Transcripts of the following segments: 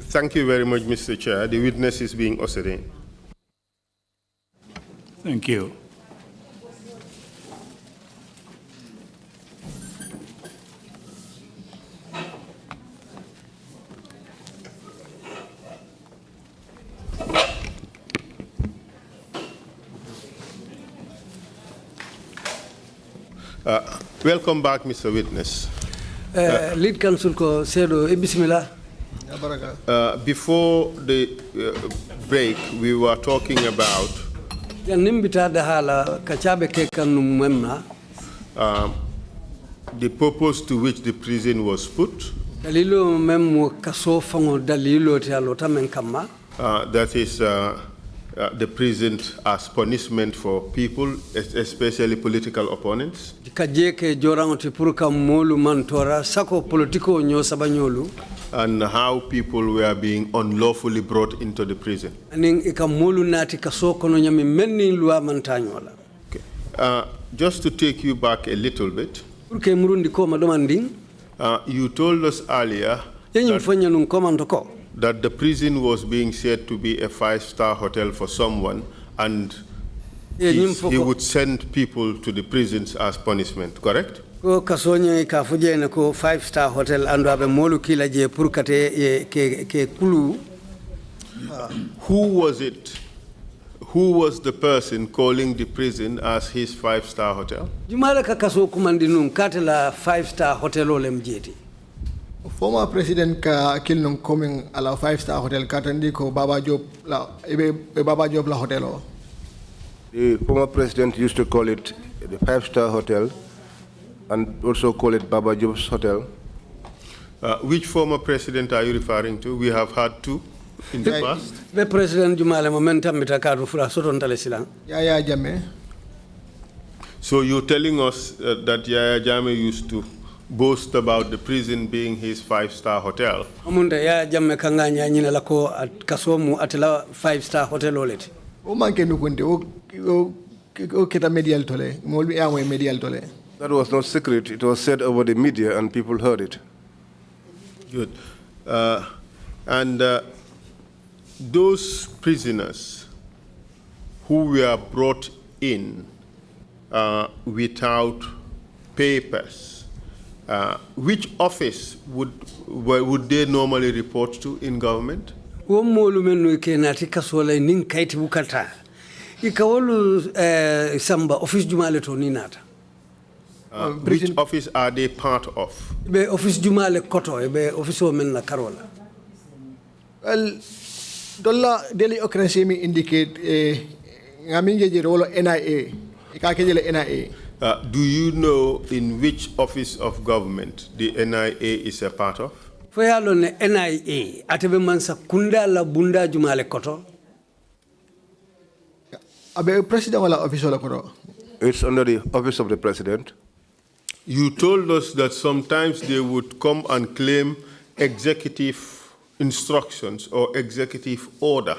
Thank you very much, Mr. Chair. The witness is being ushered in. Thank you. Welcome back, Mr. Witness. Lead counsel ko sedo bismillah. Before the break, we were talking about the purpose to which the prison was put. That is the prison as punishment for people, especially political opponents. And how people were being unlawfully brought into the prison. Okay. Just to take you back a little bit, you told us earlier that the prison was being said to be a 5-star hotel for someone, and he would send people to the prisons as punishment, correct? Ko kasonye ka fujene ko 5-star hotel ando abe molu kila je pour kate ke kulu. Who was it? Who was the person calling the prison as his 5-star hotel? Jumala ka kaso kumandinum kate la 5-star hotel olem jeti. Former President ka kilnum coming ala 5-star hotel katandi ko Baba Job la Baba Job la hotel. The former president used to call it the 5-star hotel, and also call it Baba Job's Hotel. Which former president are you referring to? We have had two in the past. The president Jumala momentum mitakaru fura soton talesilang. Yaya Jammeh. So you're telling us that Yaya Jammeh used to boast about the prison being his 5-star hotel. Amunda Yaya Jammeh kanganya nyina lako kasomu atela 5-star hotel oleti. O manke nukunde o kita medial tole. Molbi amwe medial tole. That was not secret. It was said over the media and people heard it. Good. And those prisoners who were brought in without papers, which office would they normally report to in government? Samba office jumale to ninata. Which office are they part of? Be office jumale koto be office men na karola. Well, dolla daily occurrence mi indicate ngaminge je rolo NIA. Ikakejele NIA. Do you know in which office of government the NIA is a part of? Foyalo ne NIA atebe mansa kunda la bunda jumale koto. Abe president wala office wala koto. It's under the office of the president. You told us that sometimes they would come and claim executive instructions or executive order.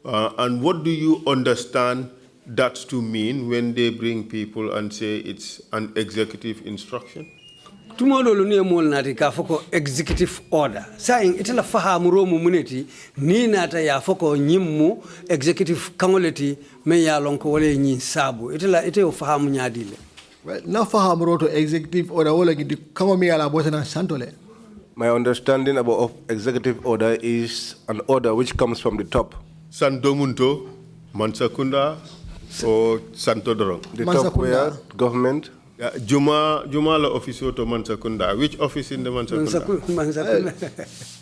And what do you understand that to mean when they bring people and say it's an executive instruction? Tomorrow ni mol nati ka foko executive order. Saying itela fahamu romu muneti ni nata ya foko nyimmu executive kangoleti me ya lonko wale nyi sabu. Itela ite fahamu nyadile. Well, na fahamu roto executive order wala gidi kango mi ala bosana santole. My understanding about executive order is an order which comes from the top. Sandomunto, Mansakunda, or Santo Dorong? The top where government. Juma la office to Mansakunda. Which office in the Mansakunda?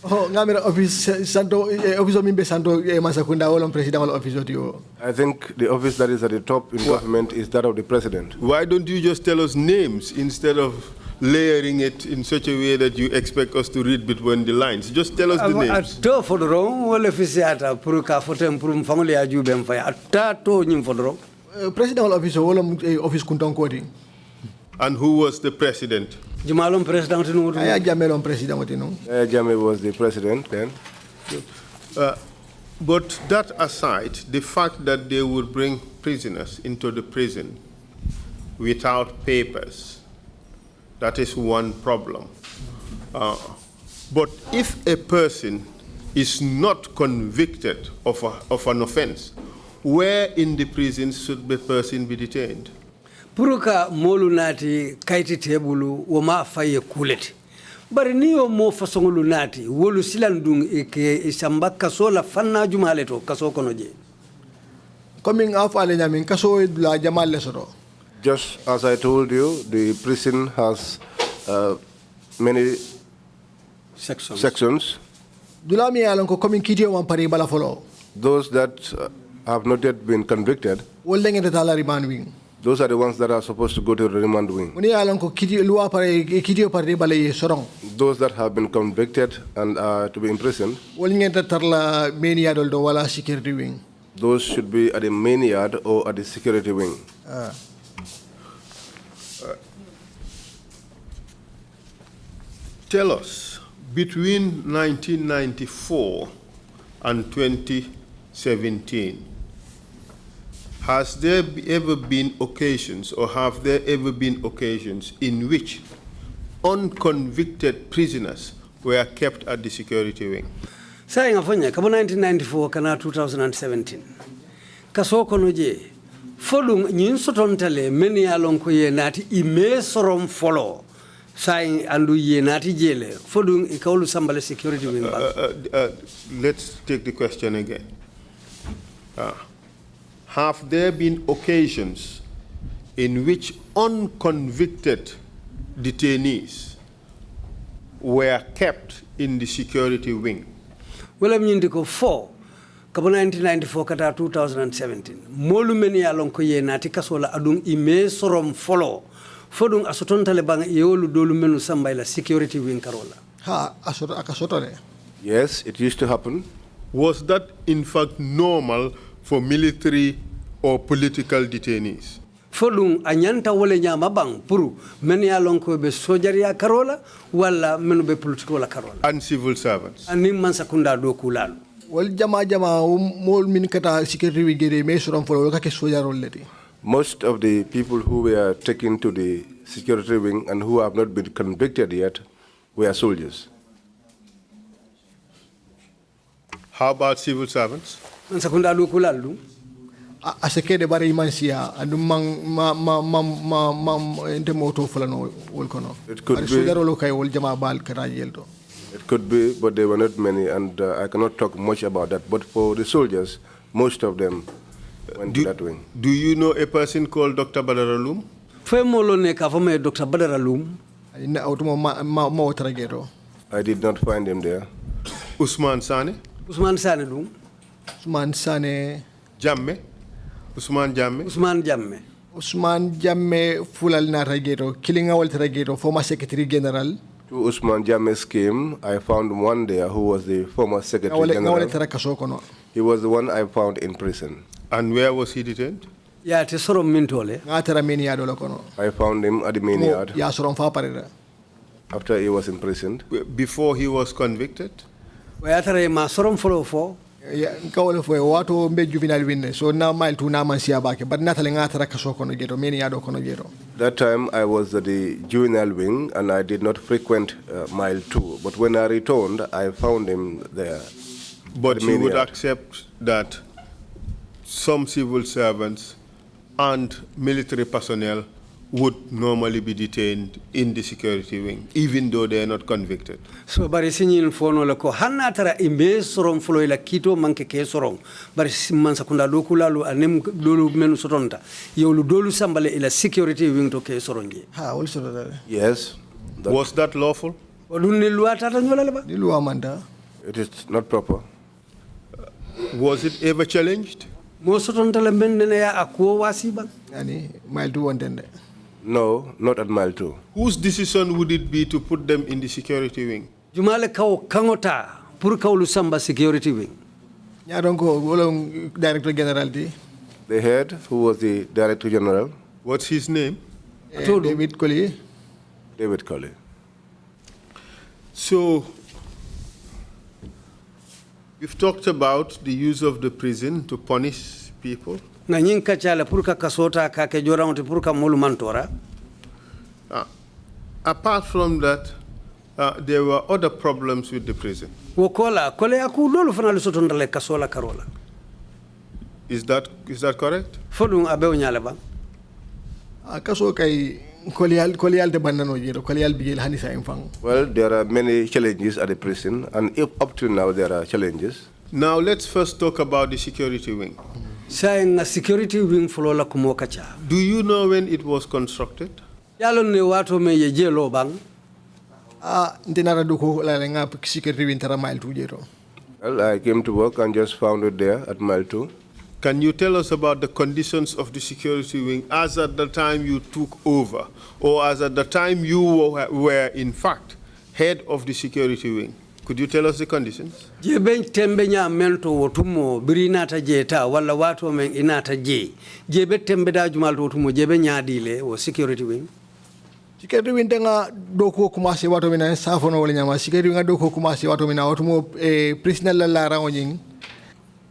Oh, ngamira office Santo office of Mimbe Santo Mansakunda wala president wala office otio. I think the office that is at the top in government is that of the president. Why don't you just tell us names instead of layering it in such a way that you expect us to read between the lines? Just tell us the names. Ato fodoro wala officiata pour ka fotem pour family ajube mfaya. Ato nyim fodoro. President wala office wala office kunton kodi. And who was the president? Jumalom president no. Yaya Jammeh president no. Yaya Jammeh was the president then. But that aside, the fact that they would bring prisoners into the prison without papers, that is one problem. But if a person is not convicted of an offense, where in the prison should the person be detained? Puruka molu nati kaiti tebulu wama faye kuleti. Bari niyo mo fasongulu nati wolu silandung ike isamba kaso la fanna jumale to kaso kono je. Coming off Alenamin, Kaso la Jamal Lesoro. Just as I told you, the prison has many sections. Dulami Alonco coming Kitty one paribala follow. Those that have not yet been convicted, Holding at the Talariman wing. those are the ones that are supposed to go to the remand wing. Muni Alonco Kitty Lua Pare Kitty Paribale Sorong. Those that have been convicted and are to be imprisoned, Holding at the Tarla Mania Doldo Wala security wing. those should be at the main yard or at the security wing. Tell us, between 1994 and 2017, has there ever been occasions, or have there ever been occasions in which unconvicted prisoners were kept at the security wing? Saying afonya kabo 1994 kana 2017. Kaso kono je folum nyin sotontale men ya lon ko ye nati ime sorom folo. Saying andu ye nati jele folum e kawlu sambale security wing ba. Let's take the question again. Have there been occasions in which unconvicted detainees were kept in the security wing? Well, I'm ko 4 kabo 1994 kata 2017 molu men ya lon ko ye nati kasola adun ime sorom folo fodun asotontale bang yewolu dolu menu sambay la security wing karola. Ha, Akasotone. Yes, it used to happen. Was that in fact normal for military or political detainees? Fodun anyanta wole nyama bang puru men ya lon ko be sojaria karola wala menu be political la karola. And civil servants? Anim man sakunda do kulalu. Well, Jama mol min kata security wing gere me sorom follow ka ke soja rolleti. Most of the people who were taken to the security wing and who have not been convicted yet were soldiers. How about civil servants? Man sakunda do kulalu. Aseke de bari mansia adu ente moto fulano wol kono. It could be. Soja rolo kay wol Jama bal kata yelto. It could be, but there were not many, and I cannot talk much about that. But for the soldiers, most of them went to that wing. Do you know a person called Dr. Badaralum? Fe molo ne ka fome Dr. Badaralum. Ina automo ma trageto. I did not find him there. Usman Sane? Usman Sane dum. Usman Sane. Jamme? Usman Jamme? Usman Jamme. Usman Jamme fulal na trageto. Killing a wal trageto, former Secretary General. To Usman Jamme's came, I found one there who was the former Secretary General. He was the one I found in prison. And where was he detained? Ya te sorom mintole. I found him at the main yard Ya sorom fa parida. after he was imprisoned. Before he was convicted? Ya tare ma sorom follow fo. Ya kawle fo wato mbe juvenile winne so na mile tu na man sia bake but natale ngatara kaso kono jeto main yard kono jeto. That time I was at the juvenile wing and I did not frequent mile 2. But when I returned, I found him there. But you would accept that some civil servants and military personnel would normally be detained in the security wing, even though they are not convicted. So bari sinyin fono la ko hanna tara imbe sorom folo ila kito manke ke sorom bari man sakunda do kulalu anem dolu menu sotonta yewlu dolu sambale ila security wing to ke sorongi. Ha also that. Yes. Was that lawful? Odunni loi tata nyola leba. Di loi manda. It is not proper. Was it ever challenged? Mo sotonta la mendene ya akwo wasiba. Yani mile 2 wantende. No, not at mile 2. Whose decision would it be to put them in the security wing? Jumale kaw kangota pour kawlu samba security wing. Ya donc wolo director general di. The head, who was the director general. What's his name? David Colley. David Colley. So, we've talked about the use of the prison to punish people. Na nyinka chala pour ka kasota ka ke jorawte pour ka molu mantora. Apart from that, there were other problems with the prison. Wokola kole aku lolu fana lusotondale kasola karola. Is that correct? Fodun abew nyale ba. Kaso kay koliyal de bandano jiro koliyal bigel hani sa infang. Well, there are many challenges at the prison, and up to now there are challenges. Now let's first talk about the security wing. Saying a security wing folola kumokacha. Do you know when it was constructed? Yalon ne wato me ye jelo bang. Ndinara duko la nga security wing tara mile 2 jiro. Well, I came to work and just found it there at mile 2. Can you tell us about the conditions of the security wing as at the time you took over, or as at the time you were in fact head of the security wing? Could you tell us the conditions? Jebe tembe nya mento wotumo birinata jeta wala watu men inata je. Jebe tembe da jumal wotumo jebe nya dile wo security wing. Security wing nga doko kumasi watu mina safono wala nyama security wing doko kumasi watu mina wotumo prisoner la rawing.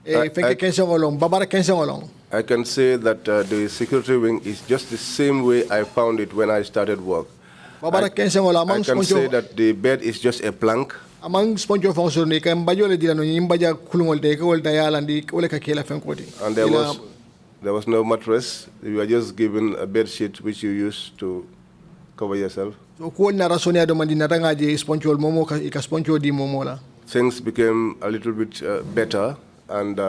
I can say that the security wing is just the same way I found it when I started work. I can say that the bed is just a plank. And there was no mattress. You were just given a bed sheet which you use to cover yourself. Things became a little bit better, and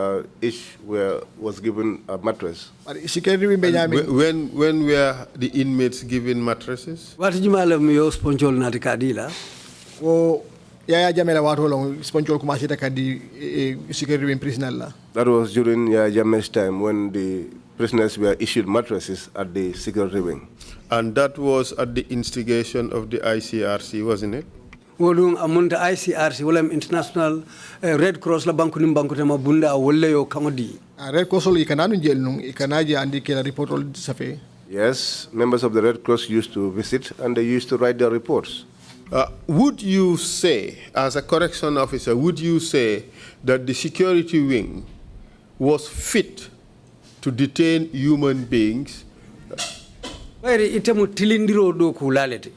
each was given a mattress. When were the inmates given mattresses? What did you sponjol na kadila? Yaya Jamela wato long sponjol kumasi takadi security prisoner la. That was during Yaya Jame's time when the prisoners were issued mattresses at the security wing. And that was at the instigation of the ICRC, wasn't it? Wodung amunta ICRC wala International Red Cross la banku nimbanku tema bunda wala yo kamodi. Red Cross lo ikananu jel nung ikanaje andi kela report all safe. Yes, members of the Red Cross used to visit and they used to write their reports. Would you say, as a correction officer, would you say that the security wing was fit to detain human beings? Very itemu tilindiro do kulalete.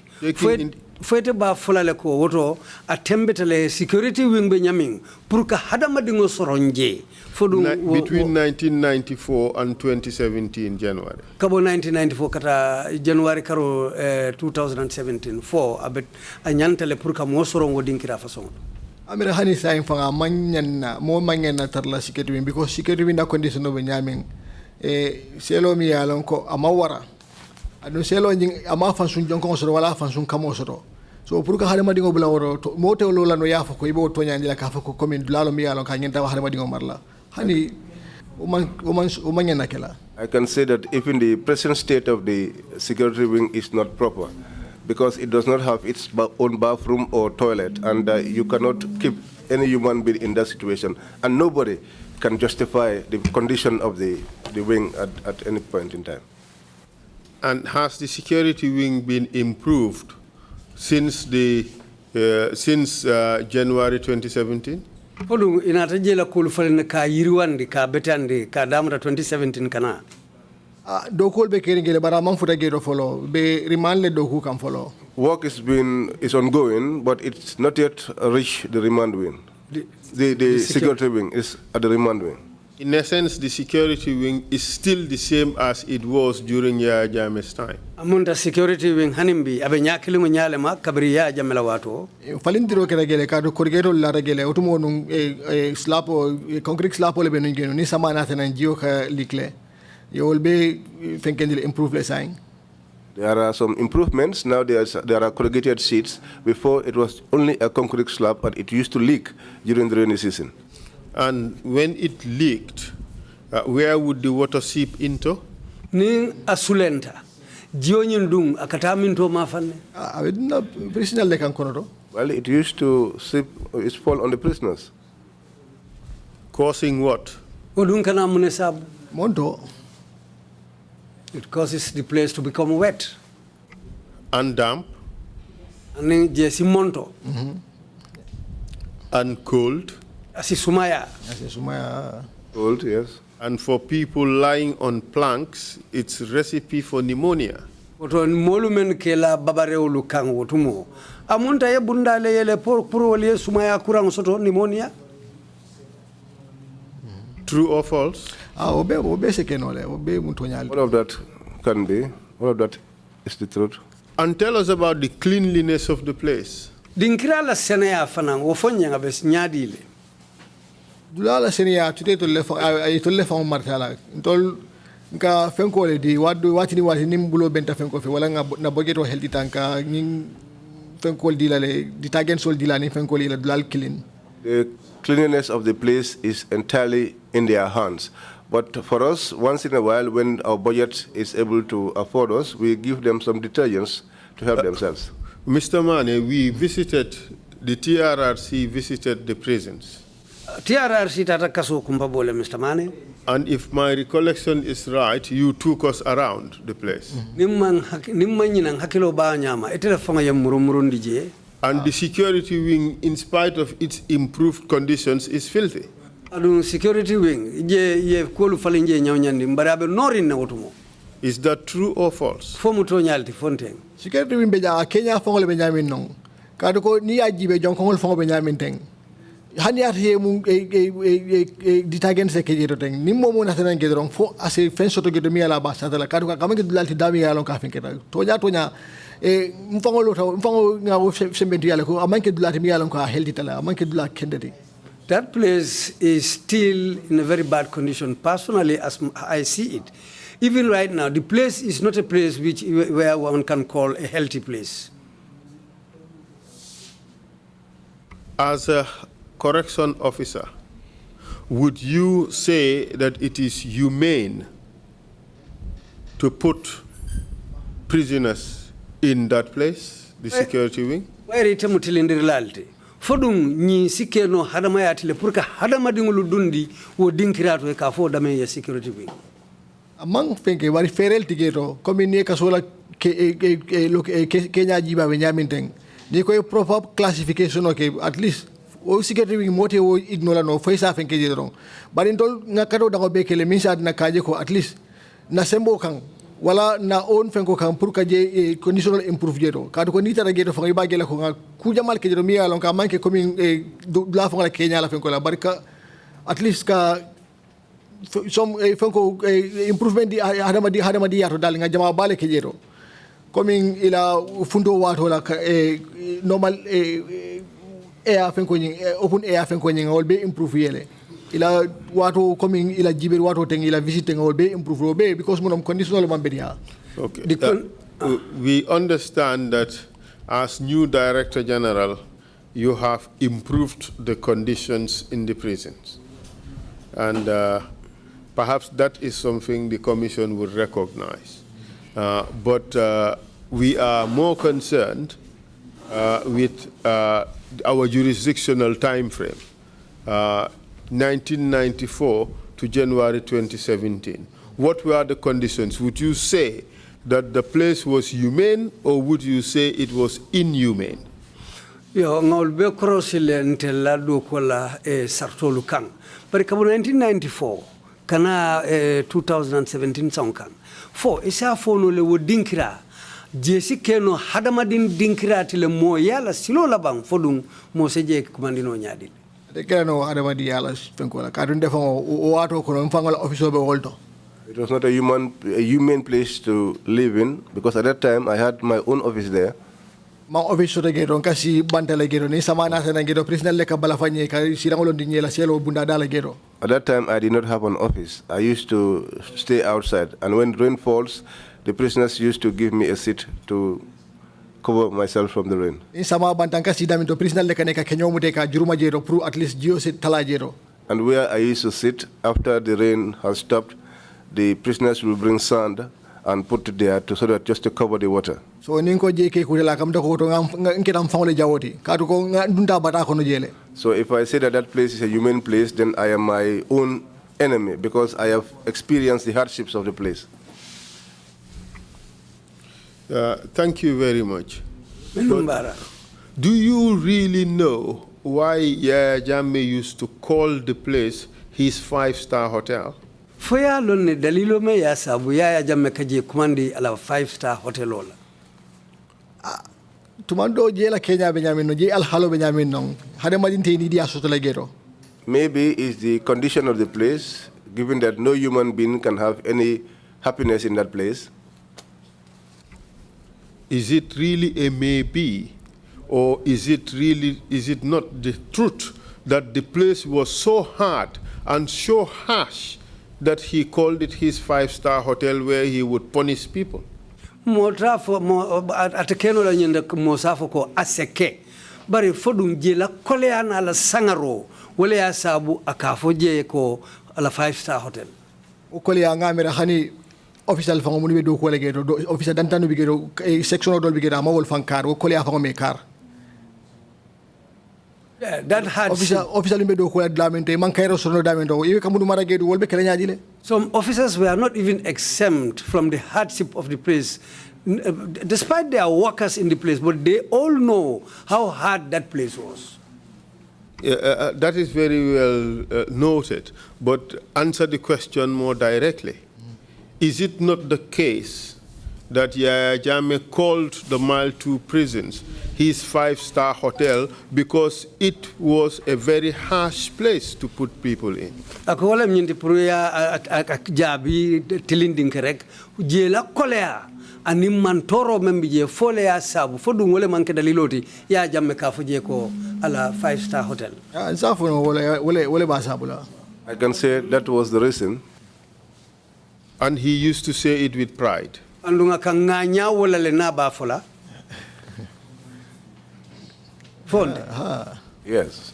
Fete ba fulale ko woto atembetele security wing be nyaming pour ka hadama dingo soronje between 1994 and 2017 January. Kabo 1994 kata January karo 2017 for abet anyantele pour ka mo sorongo dinkira façon. Amira hani sa infanga manyan mo manyan na tarla security wing because security wing na condition no be nyaming selo mi yalon ko amawara. Anu selo njing ama fansun jonko soro wala fansun kamo soro so pour ka harema dingo bula woro mo te lola no yafo ko ibo to nyandi la ka fa ko commune lalo mi yalo ka nyenta wa harema dingo marla hani o man nakela. I can say that even the present state of the security wing is not proper because it does not have its own bathroom or toilet, and you cannot keep any human being in that situation, and nobody can justify the condition of the wing at any point in time. And has the security wing been improved since January 2017? Hodu inata jela kul falne ka yirwandi ka betandi ka damata 2017 kana. Dokol be kering gele bara man futa gedo follow be remand le doku kam follow. Work is ongoing, but it's not yet reached the remand wing. The security wing is at the remand wing. In essence, the security wing is still the same as it was during Yaya Jammeh's time. Amunda security wing hanimbi abe nyakili nyale ma kabri Yaya Jammeh la wato. Falindiro kera gele kado korgero la regele otumo nung slapo concrete slapo le benu ngeno ni sama na tena njio ka likle. You will be thinking improve le sign. There are some improvements. Now there are corrugated sheets. Before it was only a concrete slab, but it used to leak during the rainy season. And when it leaked, where would the water seep into? Ni asulenta. Jionyin dung akataminto mafane. Prisoner le kankono. Well, it used to seep, it fall on the prisoners. Causing what? Odung kana munesab. Monto. It causes the place to become wet. And damp. And jesi monto. And cold. Asisumaya. Cold, yes. And for people lying on planks, it's a recipe for pneumonia. oto molumen ke la babarewlu kan wotumo amunta ye bundale yele pour wali sumaya kurang soto pneumonia. True or false? All of that can be. All of that is the truth. And tell us about the cleanliness of the place. Dinkira la senaya fanang wofonya ngabes nyadile. Dulala senia today to left martala ntol nka fenko le di watini nimbulo benta fenko fe wala na bogeto healthy tanka ning fenko dilale di tagen sol dilani fenko ila dulal clean. The cleanliness of the place is entirely in their hands. But for us, once in a while, when our budget is able to afford us, we give them some detergents to help themselves. Mr. Manneh, we visited, the TRRC visited the prisons. TRRC tata kaso kumpabole Mr. Manneh. And if my recollection is right, you took us around the place. Nimman nyinang hakilo ba nyama etele fanga ya murumurundi je. And the security wing, in spite of its improved conditions, is filthy. Adu security wing ye kolu falinje nyawnyandi mbarabe norin na wotumo. Is that true or false? Fomu to nyalti fonten. Security wing beja Kenya fongole benjamin nong. Kadu ko ni ajibe jonkongol fongo benjamin teng. Hani at he mung ditagen se kejero teng. Nimmo mo nasanan kedrong fo ase fenso to gedo mi ala basatala kadu ka kamake dulal ti dami ala ka finketa. Tonya mfango nga wo sembenti ala ko amanke dulal mi ala ka healthy tala amanke dulal kendeti. That place is still in a very bad condition. Personally, as I see it, even right now, the place is not a place where one can call a healthy place. As a correction officer, would you say that it is humane to put prisoners in that place, the security wing? Where it is fodum ni sikeno hadama yatile pour que hadama dingulu dundi wo dinkirato e ka fo dame ya security wing amang fenke wari ferel tigeto comme ni ka sola Kenya jiba be nyaminteng ni ko proper classification okay at least o security wing mote o ignola no faisa fenke jidron bari ndol ngakato dango bekele minsa na kaje ko at least na sembo kan wala na on fenko kan pour que je conditional improve jeto kadu ko nita geto fa iba gele ko ku jamal ke jeto mi alon ka manke comme la fa la Kenya la fenko la barka at least ka some fenko improvement di hadama di yato dal nga jama bale ke jeto comme ila fundo wato la normal air fenko ni open air fenko ni ngol be improve yele ila wato coming ila jiber wato teng ila visiting will be improve be because monam conditional mambedia. Okay. We understand that as new Director General, you have improved the conditions in the prisons. And perhaps that is something the Commission would recognize. But we are more concerned with our jurisdictional time frame. 1994 to January 2017. What were the conditions? Would you say that the place was humane, or would you say it was inhumane? Yo ngol be crossile ntella do kola sartolu kan. But kabu 1994 kana 2017 sonkan. Fo isa fono le wo dinkira jesi keno hadamadin dinkira tile mo yala silo labang fodung mo seje kumandino nyadil. It was not a humane place to live in because at that time I had my own office there. My office At that time I did not have an office. I used to stay outside, and when rain falls, the prisoners used to give me a seat to cover myself from the rain. And where I used to sit after the rain has stopped, the prisoners will bring sand and put it there so that just to cover the water. So if I say that that place is a humane place, then I am my own enemy because I have experienced the hardships of the place. Thank you very much. Do you really know why Yaya Jammeh used to call the place his 5-star hotel? foya lonne dalilo me ya sabu ya jamme kaje kumandi ala 5-star hotel ola tumando je la Kenya Benjamin no je al halo Benjamin non hade madinte ni dia soto la gero. Maybe it's the condition of the place, given that no human being can have any happiness in that place. Is it really a maybe, or is it not the truth that the place was so hard and so harsh that he called it his 5-star hotel where he would punish people? Motrafo atakeno la nyenda mosafo ko aseke bari fodum je la koleana la sangaro wala ya sabu akafo je ko ala 5-star hotel O kole ya ngamira hani official fango muni be do ko lege do official dantanu bi gedo section dol bi geda ma wol fankar o kole ya fango me kar. That had official be do ko lamente man kayro sono damento ibe kamudu mara gedu wolbe kala nyaadi le. Some officers were not even exempt from the hardship of the place, despite their workers in the place, but they all know how hard that place was. That is very well noted, but answer the question more directly. Is it not the case that Yaya Jammeh called the Mile 2 prisons his 5-star hotel because it was a very harsh place to put people in? Ako wala mnyindi puruya jabi tilinding kerek jela kolea ani mantoro membije fole ya sabu fodu wole manke daliloti ya Jammeh ka fuje ko ala 5-star hotel. Safu no wole ba sabula. I can say that was the reason. And he used to say it with pride. Andunga kanganya wala le na ba fola. Yes.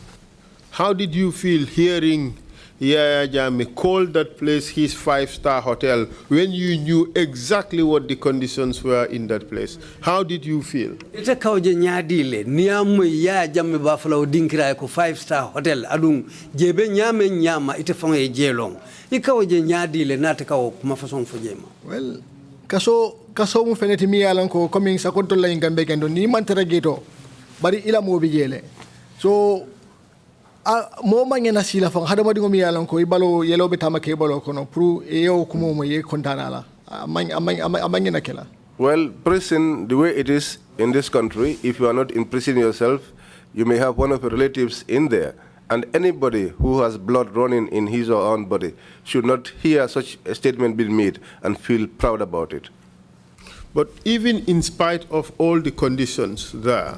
How did you feel hearing Yaya Jammeh call that place his 5-star hotel when you knew exactly what the conditions were in that place? How did you feel? Ite kawje nyaadile niamu Yaya Jammeh ba fola odinkira ko 5-star hotel adung jebe nyame nyama ite fango e jelong. Ikawje nyaadile nate kawo kuma façon fo jema. Well, kaso mu feneti mi yalan ko coming sa ko tolla ngambe kendo ni man geto bari ila mo bijele so mo mangena sila fa hada madi ngomi yalan ko ibalo yelo be tamake balo kono pour yo kumo mo ye kontanala amangena kela. Well, prison, the way it is in this country, if you are not in prison yourself, you may have one of your relatives in there. And anybody who has blood running in his or her own body should not hear such a statement being made and feel proud about it. But even in spite of all the conditions there,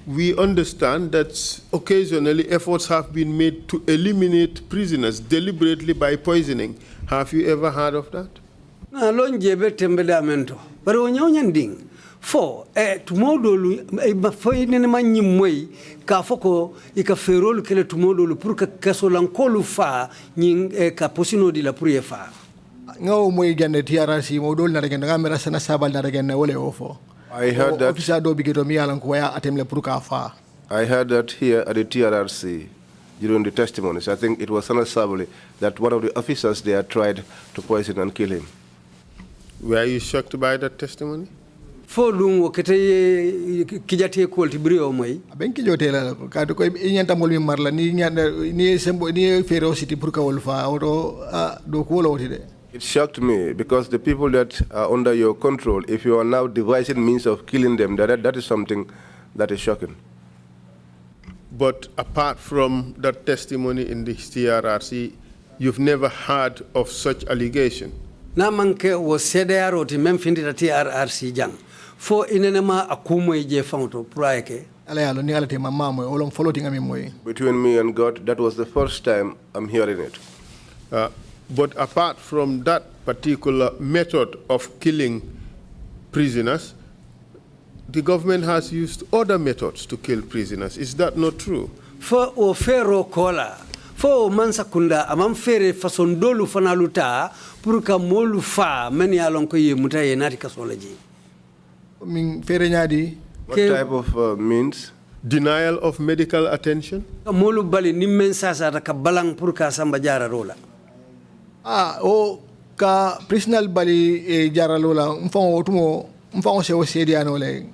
we understand that occasionally efforts have been made to eliminate prisoners deliberately by poisoning. Have you ever heard of that? Na lonjebe tembedamento. Pero nyawnyanding. Fo tumodolu mafoi nene manyimoi ka foko ika ferolu kele tumodolu pour ka kasolankolu fa nyin ka posino di la pour ye fa. Ngaw moy gande TRC modol na regen ngamera sana sabal na regen wole ofo. I heard that. Officer do bigeto mi yalan ko ya atemle pour ka fa. I heard that here at the TRRC during the testimonies. I think it was Sana Sabali that one of the officers there tried to poison and kill him. Were you shocked by that testimony? Fodum wokete kijate ko tibrio moy. Ben ki jotela ko kadu ko nyanta mol mi marla ni nyanda ni sembo ni ferocity pour ka wol fa oto do ko wolo de. It shocked me because the people that are under your control, if you are now devising means of killing them, that is something that is shocking. But apart from that testimony in the TRRC, you've never heard of such allegation? Na manke wo CDR ti même findi ta TRRC jang. Fo inenema akumo je fanto praike. Ala yalo ni ala te mama mo olong floating ami moy. Between me and God, that was the first time I'm hearing it. But apart from that particular method of killing prisoners, the government has used other methods to kill prisoners. Is that not true? Fo o fero kola. Fo mansa kunda amam fere façon dolu fanaluta pour ka molu fa men ya lon ko ye mutaye nati kasolaji. Min fere nyaadi. What type of means? Denial of medical attention? Molu bali nimmen sasa ka balang pour ka samba jara rola. O ka prisoner bali jara lola mfango tumo mfango se o sediano le.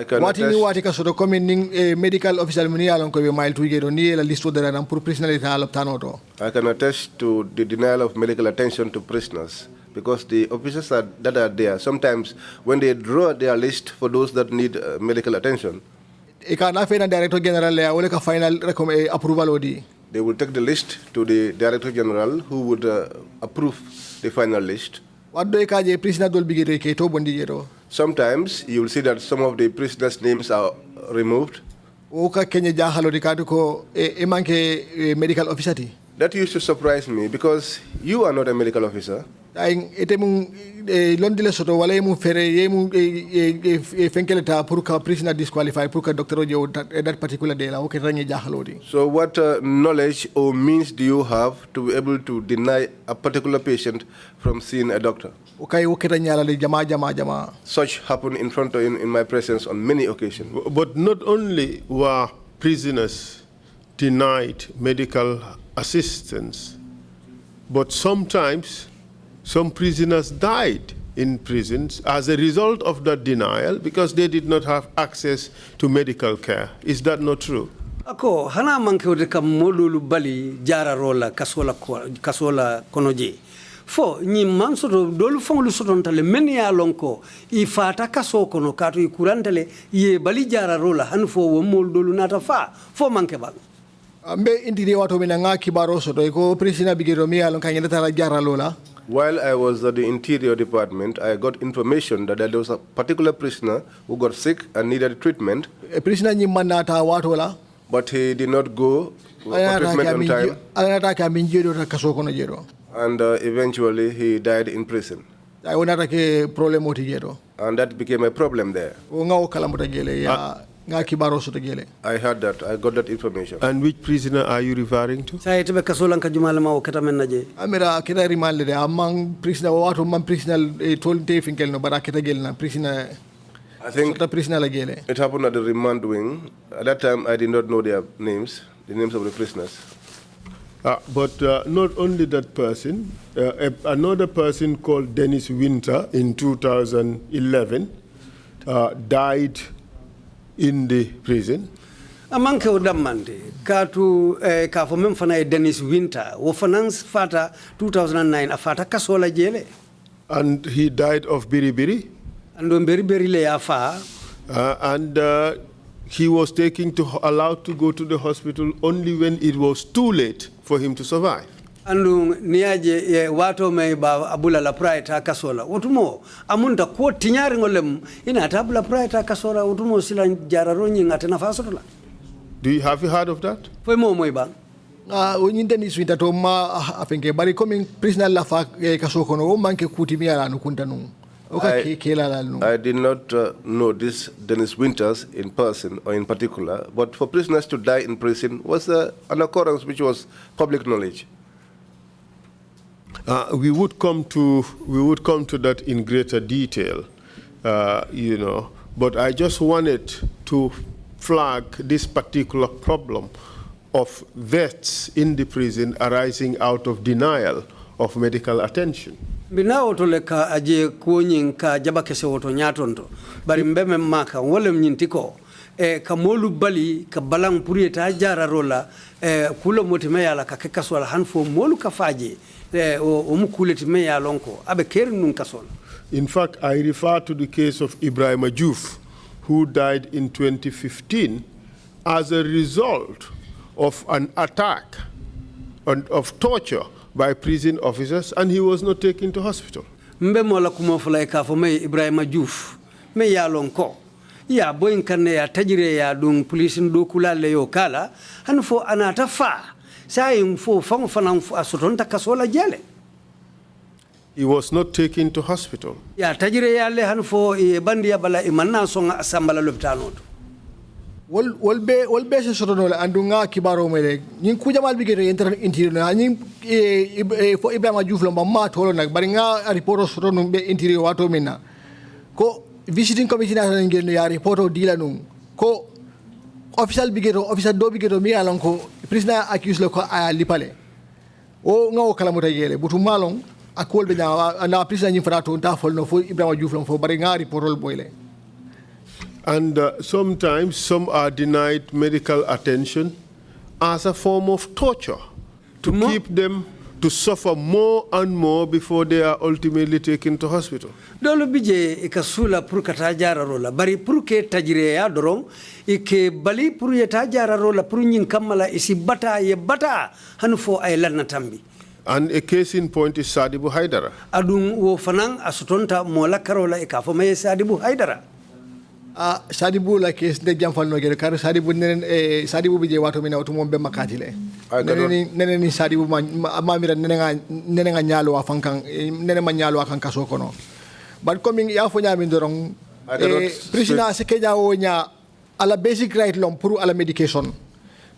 can What in attest- what ka soto coming medical official muni alon ko be mile to gero ni la listo de ran pour prisonnier ta loptano to. I can attest to the denial of medical attention to prisoners because the officers that are there, sometimes when they draw their list for those that need medical attention, E ka na fe na director general le wala ka final approval odi. they will take the list to the Director General who would approve the final list. What do ka je prisoner dol bigere ke to bondi gero. Sometimes you will see that some of the prisoners' names are removed. O ka Kenya jahalo di kadu ko e manke medical officer ti. That used to surprise me because you are not a medical officer. Ay ete mun londile soto wala mu fere ye mu fenkele ta pour ka prisoner disqualify pour ka docteur ojo that particular day la o ke rangi jahalo di. So what knowledge or means do you have to be able to deny a particular patient from seeing a doctor? Okay, o ke nyala le jama. Such happened in front of in my presence on many occasions. But not only were prisoners denied medical assistance, but sometimes some prisoners died in prisons as a result of that denial because they did not have access to medical care. Is that not true? Ako hana manke ode kam molulu bali jara rola kasola konoje. Fo ni mansoto dolu fonglu sotontale men ya lonko I fata kaso kono kato I kurantale ye bali jara rola han fo wo mol dolu nata fa fo manke bal. Ambe indiri wato mina nga kibaro soto ko prisoner bigero mi alon kanyenda tara jara lola. While I was at the Interior Department, I got information that there was a particular prisoner who got sick and needed treatment. A prisoner ni manata wato la. But he did not go for treatment on time. Alana ka min jero ta kaso kono jero. And eventually he died in prison. Ay wona ta ke problème oti jero. And that became a problem there. O nga o kala mota gele ya nga kibaro soto gele. I heard that. I got that information. And which prisoner are you referring to? Sa ite be kasolan ka jumala ma o kata men naje. Amira keda rimal de amang prisoner wato man prisoner tolte finkel no bara keta gele na prisoner. I think prisoner la gele. it happened at the remand wing. At that time, I did not know their names, the names of the prisoners. But not only that person, another person called Dennis Winter in 2011 died in the prison. Amanke o damande katu ka fo mem fana Dennis Winter wo finance fata 2009 afata kasola jele. And he died of biribiri. Ando beriberi le afa. And he was allowed to go to the hospital only when it was too late for him to survive. Andu niaje ye wato me ba abula la praeta kasola utumo amunda ko tinyari ngolem ina tabula praeta kasola utumo sila jararo nyinga tena fasola. Have you heard of that? Foi mo ba o nyinde ni swita to ma afenke bari coming prisoner la fa kaso kono o manke kuti mi ala no kuntanu. I did not know this Dennis Winters in person or in particular, but for prisoners to die in prison was an occurrence which was public knowledge. We would come to that in greater detail, but I just wanted to flag this particular problem of deaths in the prison arising out of denial of medical attention. Bina oto le ka aje kuonyin ka jaba kese oto nyatonto bari mbeme maka wolem nyintiko ka molu bali ka balang puri ta jara rola kulo motime yala ka kaswala hanfo molu ka faje o mukuleti me yalonko abe kerin nun kasola. In fact, I refer to the case of Ibrahim Ajouf, who died in 2015 as a result of an attack of torture by prison officers, and he was not taken to hospital. Mbe mola kumofula ka fo me Ibrahim Ajouf me yalonko ya boyin kanne ya tajire ya dung police ndo kulale yo kala hanfo anata fa sai mfo fango fana mfo asotonta kasola jele. He was not taken to hospital. Ya tajire ya le hanfo bandi ya bala imanna songa asambala lopitano. Wolbe se sotono la andunga kibaro mele nyin kujamal bigere interior na nyin fo Ibrahim Ajouf lo mamma tolo nak bari nga report sotono be interior wato mena ko visiting committee na ngene ya report dila num ko official do bigero mi alon ko prisoner accuse lo ko a lipale o nga o kala mota yele butu malon akol be na prisoner nyin fara to ta fol no fo Ibrahim Ajouf lo fo bari nga report boyle. And sometimes some are denied medical attention as a form of torture to keep them to suffer more and more before they are ultimately taken to hospital. Dolo bije ikasula pur katajara rola bari pur ke tajire ya dorong ike bali pur ye tajara rola pur nyin kamala isi bata ye bata hanu fo ay lan tambi. And a case in point is Sadibu Haidara. Adung wo fanang asutonta mola karola ikafo maye Sadibu Haidara. Sadibu la case de jamfal no gere kar Sadibu nenen Sadibu bije wato mina wato mom be makati le nenen Sadibu mamira nenen nga nyalo afankan nenen ma nyalo akan kaso kono but coming ya fo nyami dorong prisoner se kenya wo nya ala basic right lom pour ala medication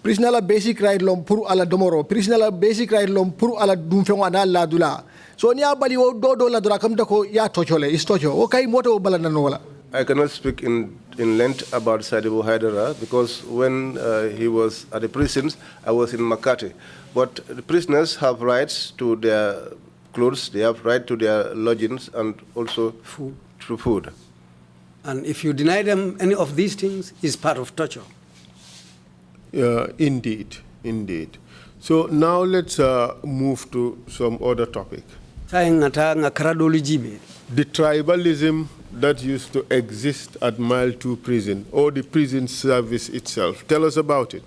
prisoner la basic right lom pour ala domoro prisoner la basic right lom pour ala dum fe ngana la dula so ni abali wo do la dura kam dako ya tochole istocho o kay moto balana no wala. I cannot speak in length about Sadibu Haidara because when he was at the prisons, I was in Makati. But the prisoners have rights to their clothes, they have right to their lodgings and also food. And if you deny them any of these things, it's part of torture. Indeed. So now let's move to some other topic. The tribalism that used to exist at Mile 2 prison or the prison service itself. Tell us about it.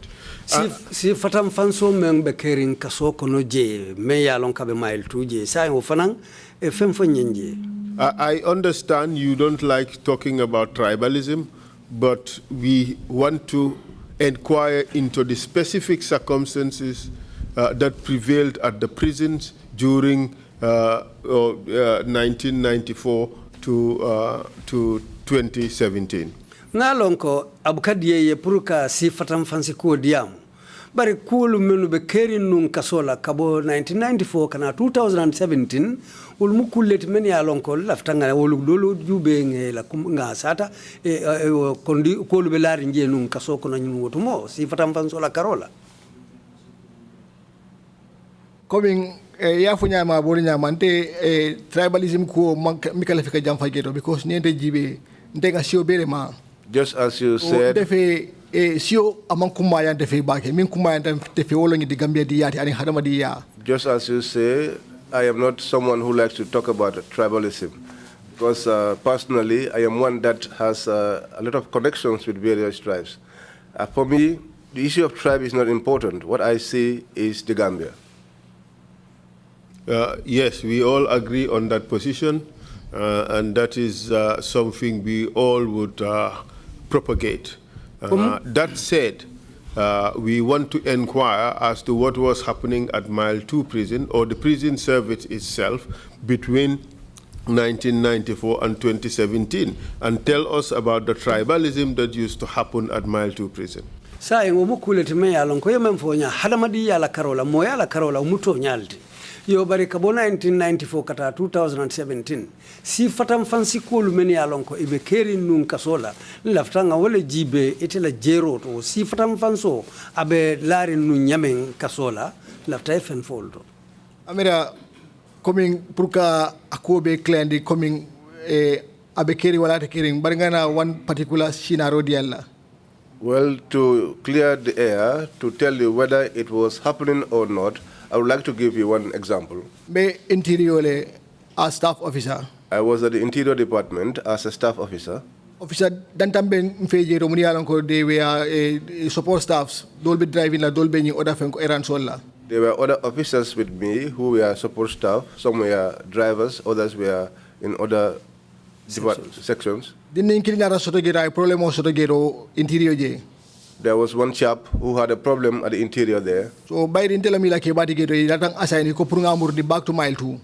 Si fatam fanso meng bekerin kaso kono je me ya lon kabe Mile 2 je sa yo fanang e fem fo nyenje. I understand you don't like talking about tribalism, but we want to inquire into the specific circumstances that prevailed at the prisons during 1994 to 2017. Ngalonko abukadiye ye puruka si fatam fansi ko diam bari kulu menu be kerin nun kasola kabo 1994 kana 2017 ul mukullet men ya lonko laftanga wolu dolo jube ngela nga sata kondi kolu be lari nje nun kaso kono nyun wotumo si fatam fansola karola coming ya funya ma bori nya mante tribalism ko mikala fika jam fageto because niente jibe ndenga sio bere ma just as you said defe sio amang kumaya defe bake min kumaya defe wolo ngi di Gambia di yati ani hadama di ya just as you say I am not someone who likes to talk about tribalism because personally I am one that has a lot of connections with various tribes. For me the issue of tribe is not important. What I see is the Gambia. Yes, we all agree on that position, and that is something we all would propagate. That said, we want to inquire as to what was happening at Mile 2 prison or the prison service itself between 1994 and 2017, and tell us about the tribalism that used to happen at Mile 2 prison. Sa ngo mukulete me ya lon ko yemem fo nya hadamadi ya la karola mo ya la karola muto nyaldi. Yo bari kabo 1994 kata 2017 si fatam fansi kolu men ya lonko ibe keri nun kasola laftanga wala jibe etela jero to si fatam fanso abe lari nun nyamen kasola lafta fen foldo amira coming purka akobe klendi coming abe keri wala te keri bari ngana one particular scenario dialla. Well, to clear the air, to tell you whether it was happening or not, I would like to give you one example. Be interior as staff officer. I was at the Interior Department as a staff officer. Officer dantambe mfeje romuni alonko they were support staffs dol be driving la dol be ni order fen ko eran solla. There were other officers with me who were support staff. Some were drivers, others were in other sections. Dinne kilinara sotogera problem o sotogero interior je. There was one chap who had a problem at the interior there. So by the intelami ke badi geto datang assign ko pour ngamur di back to Mile 2.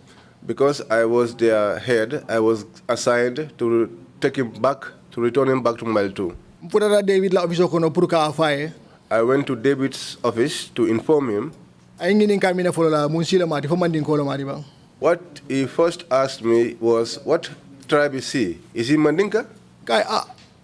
Because I was their head, I was assigned to take him back, to return him back to Mile 2. Mpura David la office ko no pour ka afaye. I went to David's office to inform him. Ay ngini kamina folo la munsila mati fo mandin ko lo mari bang. What he first asked me was, what tribe is he? Is he Mandinka? Kai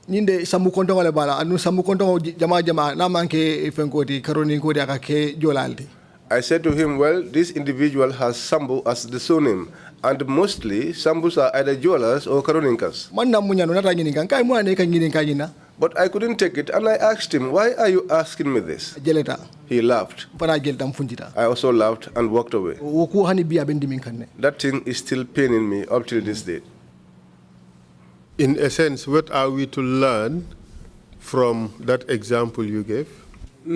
ninde samu kontongo le bala anu samu kontongo jama na manke fenkoti karoni ko dia ka ke jolaldi. I said to him, well, this individual has Sambu as the surname, and mostly Sambus are either Jolas or Karoninkas. Man na munya no nata ngini kan kai mu ane kan ngini kan ngina. But I couldn't take it, and I asked him, why are you asking me this? Jeleta. He laughed. Para jeltam funjita. I also laughed and walked away. Woku hani biya bendimin kanne. That thing is still paining me up till this day. In essence, what are we to learn from that example you gave?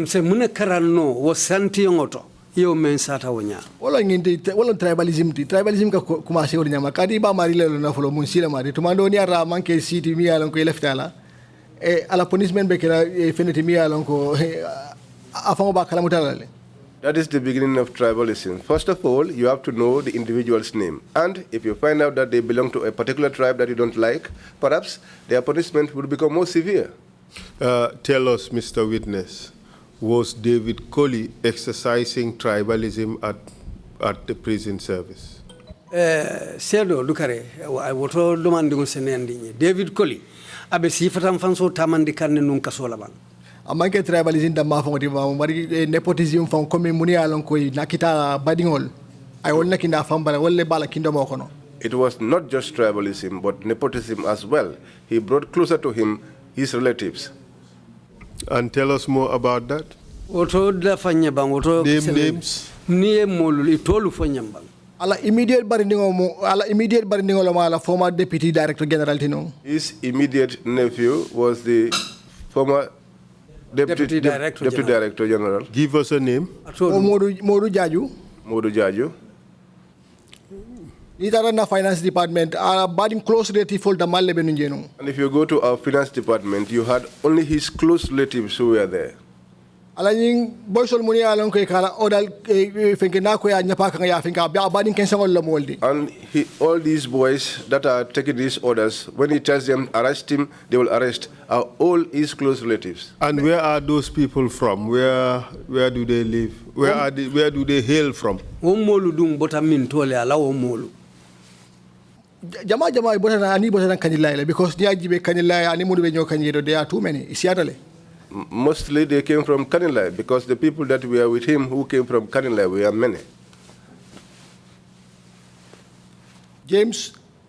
Se mune karano wo santi ngoto yo men sata wonya. Wala ngindi wala tribalism ka kuma se wori nyama kadi ba mari lelo na folo mun sila mari to mando ni ara manke city mi alon ko leftala e ala punishment be kala feneti mi alon ko afamo ba kala mutala. That is the beginning of tribalism. First of all, you have to know the individual's name. And if you find out that they belong to a particular tribe that you don't like, perhaps their punishment will become more severe. Tell us, Mr. Witness, was David Colley exercising tribalism at the prison service? Sedo dukare I woto demanding senendinye David Colley abe sifatam fanso tamandi kanne nun kasola bang. Amanke tribalism da ma fongoti ba mari nepotism fon comme muni alon ko nakita badingol ay wol nakinda fambala wolle bala kindo mo kono. It was not just tribalism, but nepotism as well. He brought closer to him his relatives. And tell us more about that. Oto da fanya bang oto Name names. Niye molu itolu fanya bang. Ala immediate barindingo lo ala former deputy director general tino. His immediate nephew was the former deputy director general. Give us a name. Modu Jaju. Modu Jaju. Na finance department bading close relative for the malle benunjeno. And if you go to our finance department, you had only his close relatives who were there. Alaning boysol muni alon ko kala odal fenke na ko ya nyapa kan ya fenka ba bading kensangol la moldi. And all these boys that are taking these orders, when he tells them arrest him, they will arrest, are all his close relatives. And where are those people from? Where do they live? Where do they hail from? Omolu dung botamin tole ala omolu. Jama botana ani botana kanilai because dia jibe kanilai ani mudu be nyo kanjiro there are too many isiatale. Mostly they came from Kanilai because the people that were with him who came from Kanilai were many.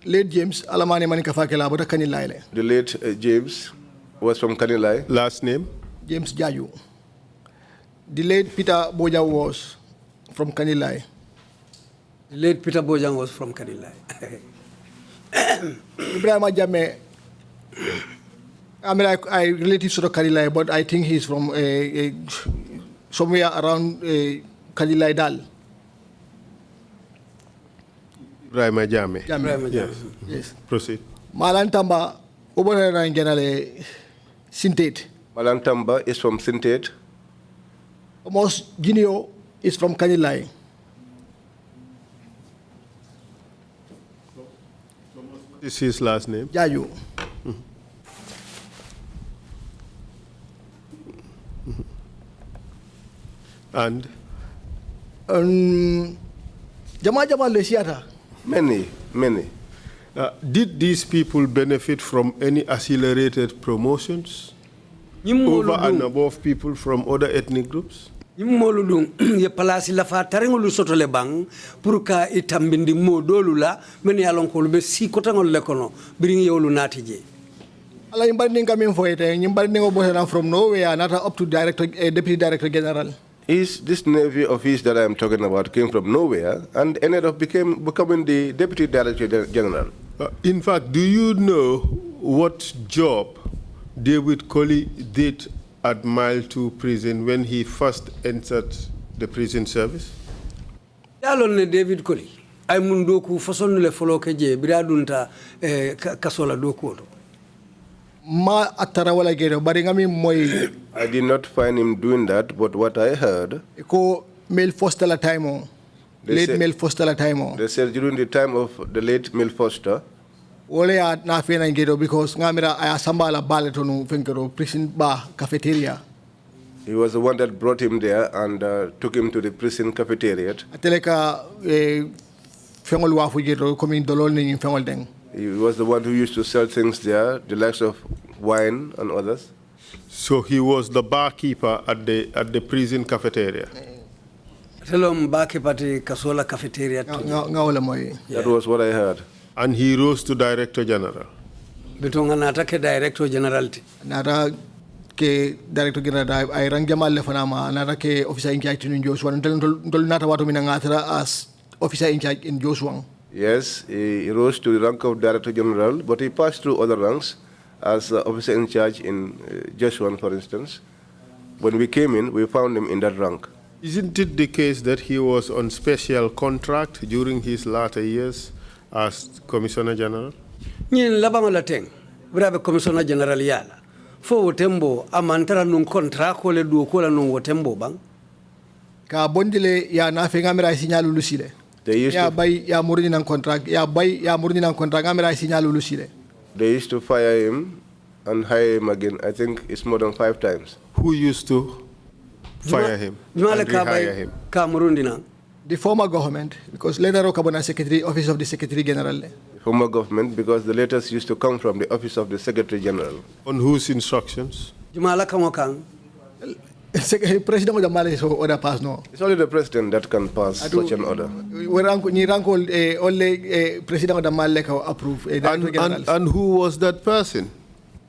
Late James alamani manika fakela bota Kanilai le. The late James was from Kanilai. Last name? James Jaju. The late Peter Bojang was from Kanilai. The late Peter Bojang was from Kanilai. Ibrahim Ajame, I mean, I relative to Kanilai, but I think he's from somewhere around Kanilai Dal. Ibrahim Ajame. Yes. Yes. Proceed. Malantamba, Oborana General Sintate. Malantamba is from Sintate. Almost Ginio is from Kanilai. Is his last name? Jaju. And? Jama Lesiata. Many. Did these people benefit from any accelerated promotions over and above people from other ethnic groups? Immolu dung ye palasi la fa tarengolu soto le bang pour ka itambindi mo dolula men yalon ko be si ko tangol le kono biring yewlu natije ala yimbandi ngamin foyete yimbandi ngo botana from nowhere nata up to deputy director general. This nephew of his that I am talking about came from nowhere and ended up becoming the deputy director general. In fact, do you know what job David Colley did at Mile 2 prison when he first entered the prison service? Yalon ne David Colley ay mun doku façon le folo ke je biradunta kasola doku ma atara wala gero bari ngami moy. I did not find him doing that, but what I heard ko Mel Foster la time late Mel Foster la time. They said during the time of the late Mel Foster. Wole ya na fena ngero because ngamira aya sambala baleto no fenkero prison bar cafeteria. He was the one that brought him there and took him to the prison cafeteria. Ateleka fengol wa fujero coming dolol ni fengol deng. He was the one who used to sell things there, the likes of wine and others. So he was the barkeeper at the prison cafeteria. Telom barkeeper at kasola cafeteria. That was what I heard. And he rose to Director General. Between another Director General. Nara ke Director General ay rang jamal le fanama nara ke officer in charge in Joshua ndol nata watu minangatra as officer in charge in Joshua. Yes, he rose to the rank of Director General, but he passed through other ranks as officer in charge in Joshua, for instance. When we came in, we found him in that rank. Isn't it the case that he was on special contract during his latter years as Commissioner General? Nyin labang lateng, brabe Commissioner General yala. Fo wotembo amantara nun contract ko le du ko la nun wotembo bang. Ka bondile ya na fe ngamira signalu lusile. Ya bay ya murni nan contract ya bay ya murni nan contract ngamira signalu lusile. They used to fire him and hire him again. I think it's more than 5 times. Who used to fire him and rehire him? The former government, because later Okabona Secretary, Office of the Secretary General. The former government, because the letters used to come from the Office of the Secretary General. On whose instructions? President of the Mali so order pass no. It's only the president that can pass such an order. Only President of the Mali approve. And who was that person?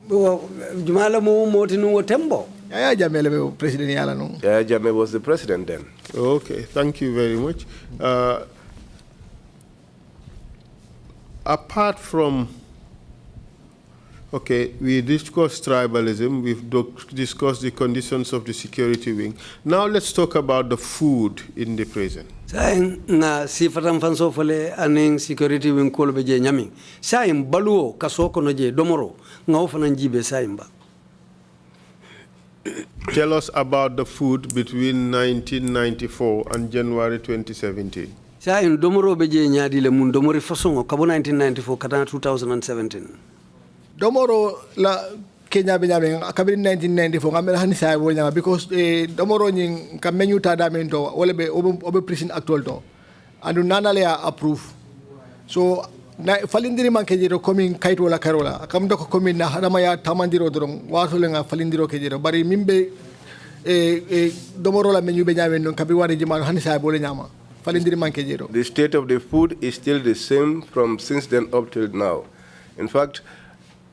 Jumala mo motinu wotembo. Yaya Jammeh president yala no. Yaya Jammeh was the president then. Okay, thank you very much. Apart from, okay, we discussed tribalism, we've discussed the conditions of the security wing. Now let's talk about the food in the prison. Saying na sifatam fanso fale aning security wing kolo beje nyami. Saying baluo kasoko noje domoro ngao jibe saying ba. Tell us about the food between 1994 and January 2017. Saying domoro beje nyadi le mun domori fasongo kabo 1994 kata 2017. Domoro la Kenya Benjamin kabiri 1994 ngamela hani sai wonya because domoro nyin kamenyu tada mento wala be obe prison actual to andu nanale approve so na falindiri man kejiro komin kayto la karola kam doko komin na hadama ya tamandiro doron wato le nga falindiro kejiro bari mimbe domoro la menu Benjamin non kabi wari jima hani sai bole nyama falindiri man kejiro. The state of the food is still the same from since then up till now. In fact,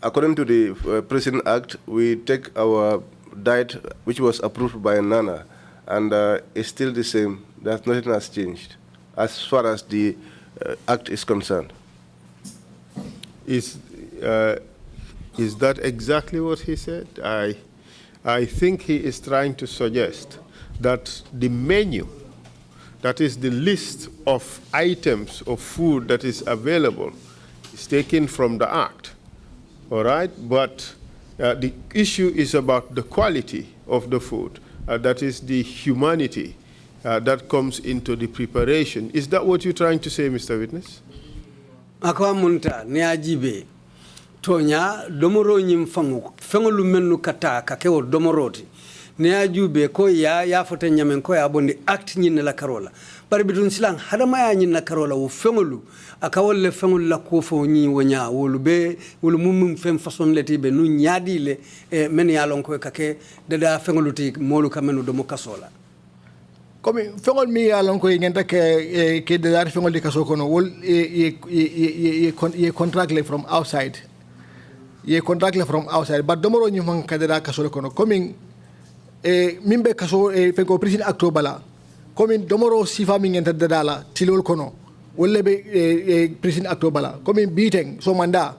according to the Prison Act, we take our diet, which was approved by Nana, and it's still the same. Nothing has changed as far as the Act is concerned. Is that exactly what he said? I think he is trying to suggest that the menu, that is the list of items of food that is available, is taken from the Act. All right, but the issue is about the quality of the food. That is the humanity that comes into the preparation. Is that what you're trying to say, Mr. Witness? Akwa munta ni ajibe tonya domoro nyimfangu fengolu menu kata kakewo domoroti ni ajube ko ya fote nyamen ko ya bondi act nyine la karola bari bidun silang hadama ya nyine la karola wo fengolu akawolle fengol la ko fo nyi wonya wolu be wolu mum fem façon leti be nu nyaadi le men ya lon ko kake dada fengoluti molu kamenu do mo kasola comme fengol mi ya lon ko ngenta ke dada fengol di kaso kono wol ye contract le from outside but domoro nyi man kadada kaso kono comme mimbe kaso fengo prison acto bala comme domoro sifa mi ngenta dada la tilol kono wolle be prison acto bala comme biteng so manda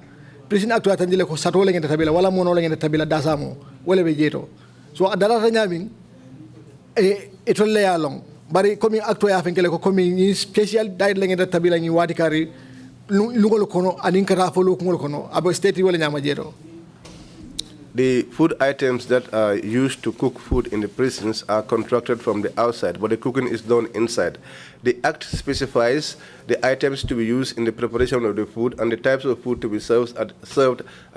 prison acto atandile ko sato le ngenta tabila wala mono le ngenta tabila dasamo wolle be jeto so adala tanyami etolle ya long bari comme acto ya fenkele ko comme ni special diet le ngenta tabila ni wadi kari lugol kono anin kara fo lugol kono abo state wala nyama jeto. The food items that are used to cook food in the prisons are contracted from the outside, but the cooking is done inside. The Act specifies the items to be used in the preparation of the food and the types of food to be served at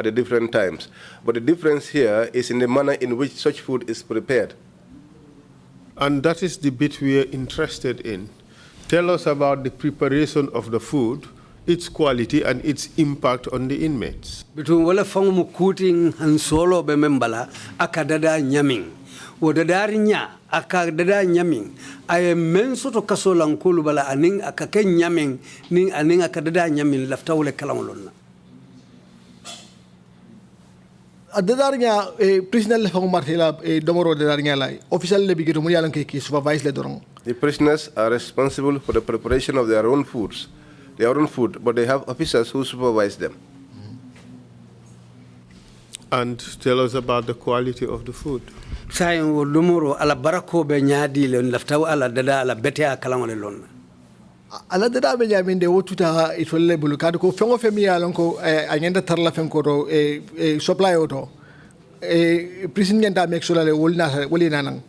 the different times. But the difference here is in the manner in which such food is prepared. And that is the bit we are interested in. Tell us about the preparation of the food, its quality and its impact on the inmates. Between wala fangu cooking and solo be membala akadada nyaming. Wodadari nya akadada nyaming. Ay menso to kasola nkulu bala aning akake nyaming ning aning akadada nyaming lafta wale kalamolona. Adadarnya prisoner le fango martela domoro dadarnya lai official le bigito mo yalan ke supervise le dorong. The prisoners are responsible for the preparation of their own food, but they have officers who supervise them. And tell us about the quality of the food. Sai wo domoro ala barako be nyaadi le laftaw ala dada ala bete akala wala lonna. Ala dada be jaminde wotuta itolle bulu kadu ko fengo femi yalan ko agenda tarla fenko to supply auto prison ngenda make sure le wolina nan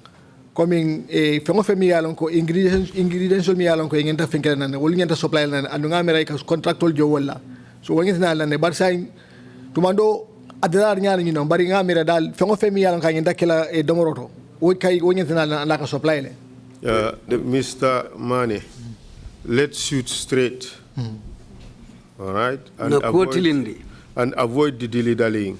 coming fengo femi yalan ko ingredients mi yalan ko ngenda fenkere nan wolina supply nan andunga america contractual jo wala so wongina nan bar sai tumando adar ñaar ñu non bari nga mira dal fengo femi yalan ka ngenda kala domoroto wo kay wongina nan la ka supply le Mr. Manneh, let's shoot straight. All right? And avoid the dilly-dallying.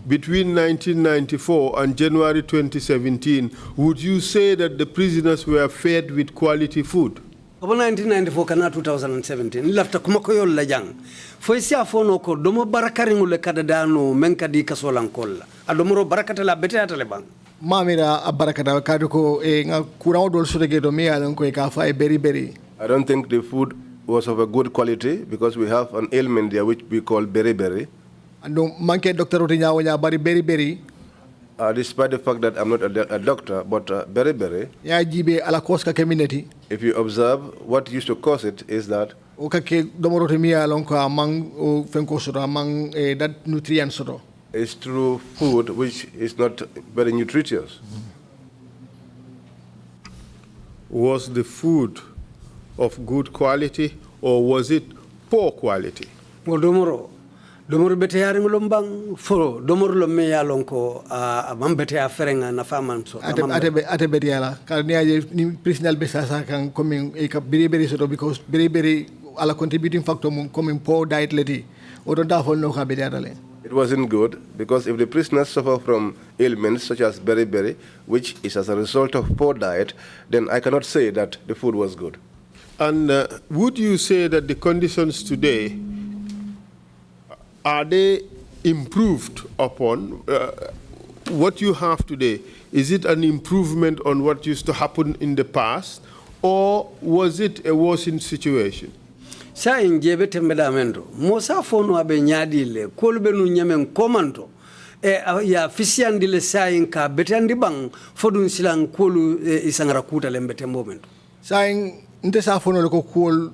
Between 1994 and January 2017, would you say that the prisoners were fed with quality food? About 1994 kana 2017 lafta kuma ko yol la jang fo sia fono ko domo barakari ngule kada dano menka di kasolan kolla adomoro barakata la bete atale bang mamira abarakata kadu ko nga kurang dol surege do mi alan ko ka fa beri I don't think the food was of a good quality because we have an ailment there which we call beriberi. Ando manke doctor oti nyawo bari beri despite the fact that I'm not a doctor, but beriberi, if you observe, what used to cause it is that it's through food which is not very nutritious. Was the food of good quality or was it poor quality? Domoro bete yari ngulombang foro domoro lo me yalonko mambete ya ferenga na faman so ate bete yala karnia ni personal besasa kan coming e ka beri so because beri ala contributing factor mum coming poor diet leti o do da fol no ka bete yala. It wasn't good because if the prisoners suffer from ailments such as beriberi, which is as a result of poor diet, then I cannot say that the food was good. And would you say that the conditions today, are they improved upon what you have today? Is it an improvement on what used to happen in the past, or was it a worsening situation? Sa injebe tembeda mendo mosa fono abe nyadile kolbe nu nyamen komanto ya fisiandile sayin ka betandi bang fodun silan kolu isangara kuta lembete momento sayin nte sa fono ko kol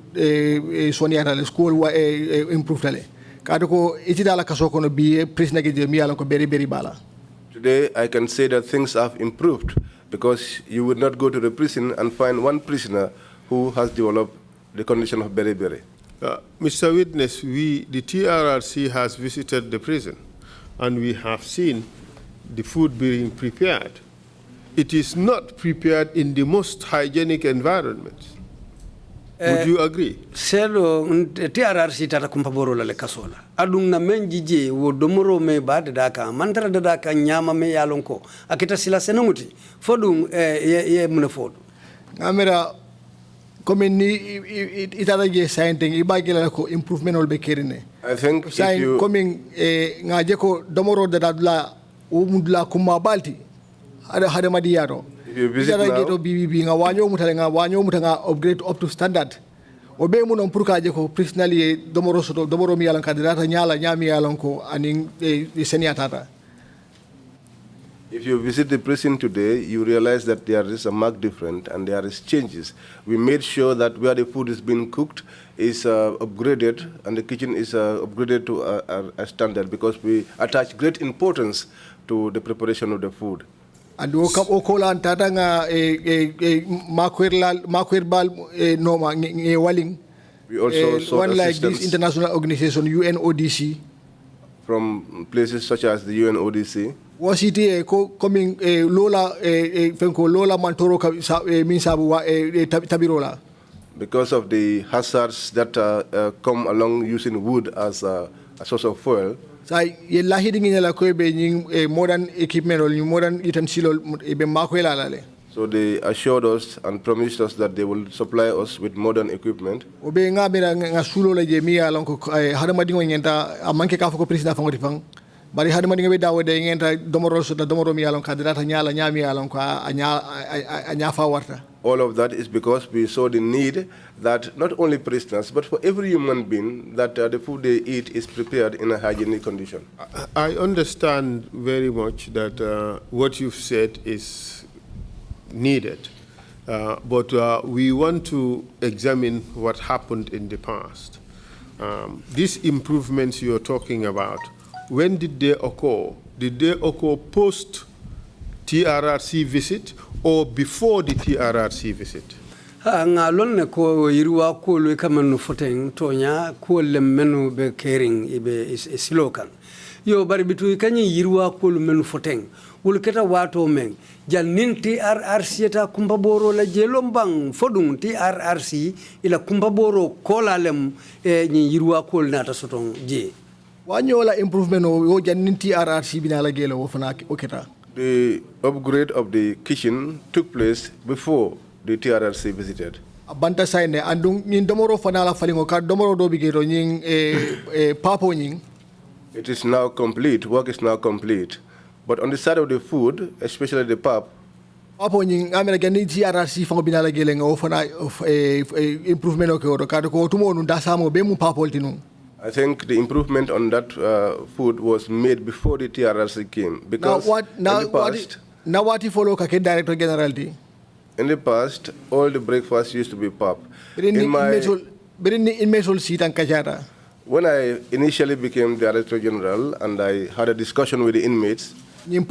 soniata le school wa improve tale kado ko itidala kaso kono bi prisoner ge mi yalon ko beri bala. Today I can say that things have improved because you would not go to the prison and find one prisoner who has developed the condition of beriberi. Mr. Witness, the TRRC has visited the prison and we have seen the food being prepared. It is not prepared in the most hygienic environments. Would you agree? Selo TRRC tata kumpaboro la kasola. Adung na menjije wo domoro me ba daka mantara daka nyama me yalonko akita sila senamuti fodung ye mune fodu. Amera comme ni itara je sainting ibagela ko improvement ol be kerine. I think if you coming ngaje ko domoro dadla umudla kuma balti hada madiyaro. If you visit now, upgrade up to standard. Obe mo non pour kaje ko personally domoro mi yalan kandidata nyala nyami yalan ko aning seniatata. If you visit the prison today, you realize that there is a marked difference and there is changes. We made sure that where the food is being cooked is upgraded and the kitchen is upgraded to a standard because we attach great importance to the preparation of the food. And okola antata nga makwerbal noma waling. We also saw one like assistance this international organization UNODC from places such as the UNODC. Wasiti coming lola fenko lola mantoro minsabu tabirola. Because of the hazards that come along using wood as a source of fuel. So modern equipment or modern utensil So they assured us and promised us that they will supply us with modern equipment. bari hade mani ngabe dawo de ngenta domoro so da domoro mi yalon kandidata nyala nyami yalon ko anya fa warta. All of that is because we saw the need that not only prisoners, but for every human being, that the food they eat is prepared in a hygienic condition. I understand very much that what you've said is needed, but we want to examine what happened in the past. These improvements you're talking about, when did they occur? Did they occur post TRRC visit or before the TRRC visit? Nga lon ko yirwa ko lo kamanu foten tonya ko le menu be caring ibe silokan yo bari bitu kanyi yirwa ko lo menu foten wul keta wato men jal nin TRRC ta kumbaboro la jelombang fodung TRRC ila kumbaboro kolalem ni yirwa ko nata soton je wanyola improvement o jannin TRRC binala gelo wo fana oketa. The upgrade of the kitchen took place before the TRRC visited. Banta saine andung nin domoro fanala falingo ka domoro do bigero ning papo ning. It is now complete, work is now complete. But on the side of the food, especially the pap, papo ning amena gani TRRC fango binala gele ngo fana improvement o ko ka ko tumo nu dasamo be mu papo tinu. I think the improvement on that food was made before the TRRC came. Because now what if follow kake Director General di? In the past, all the breakfast used to be pap. When I initially became Director General and I had a discussion with the inmates, this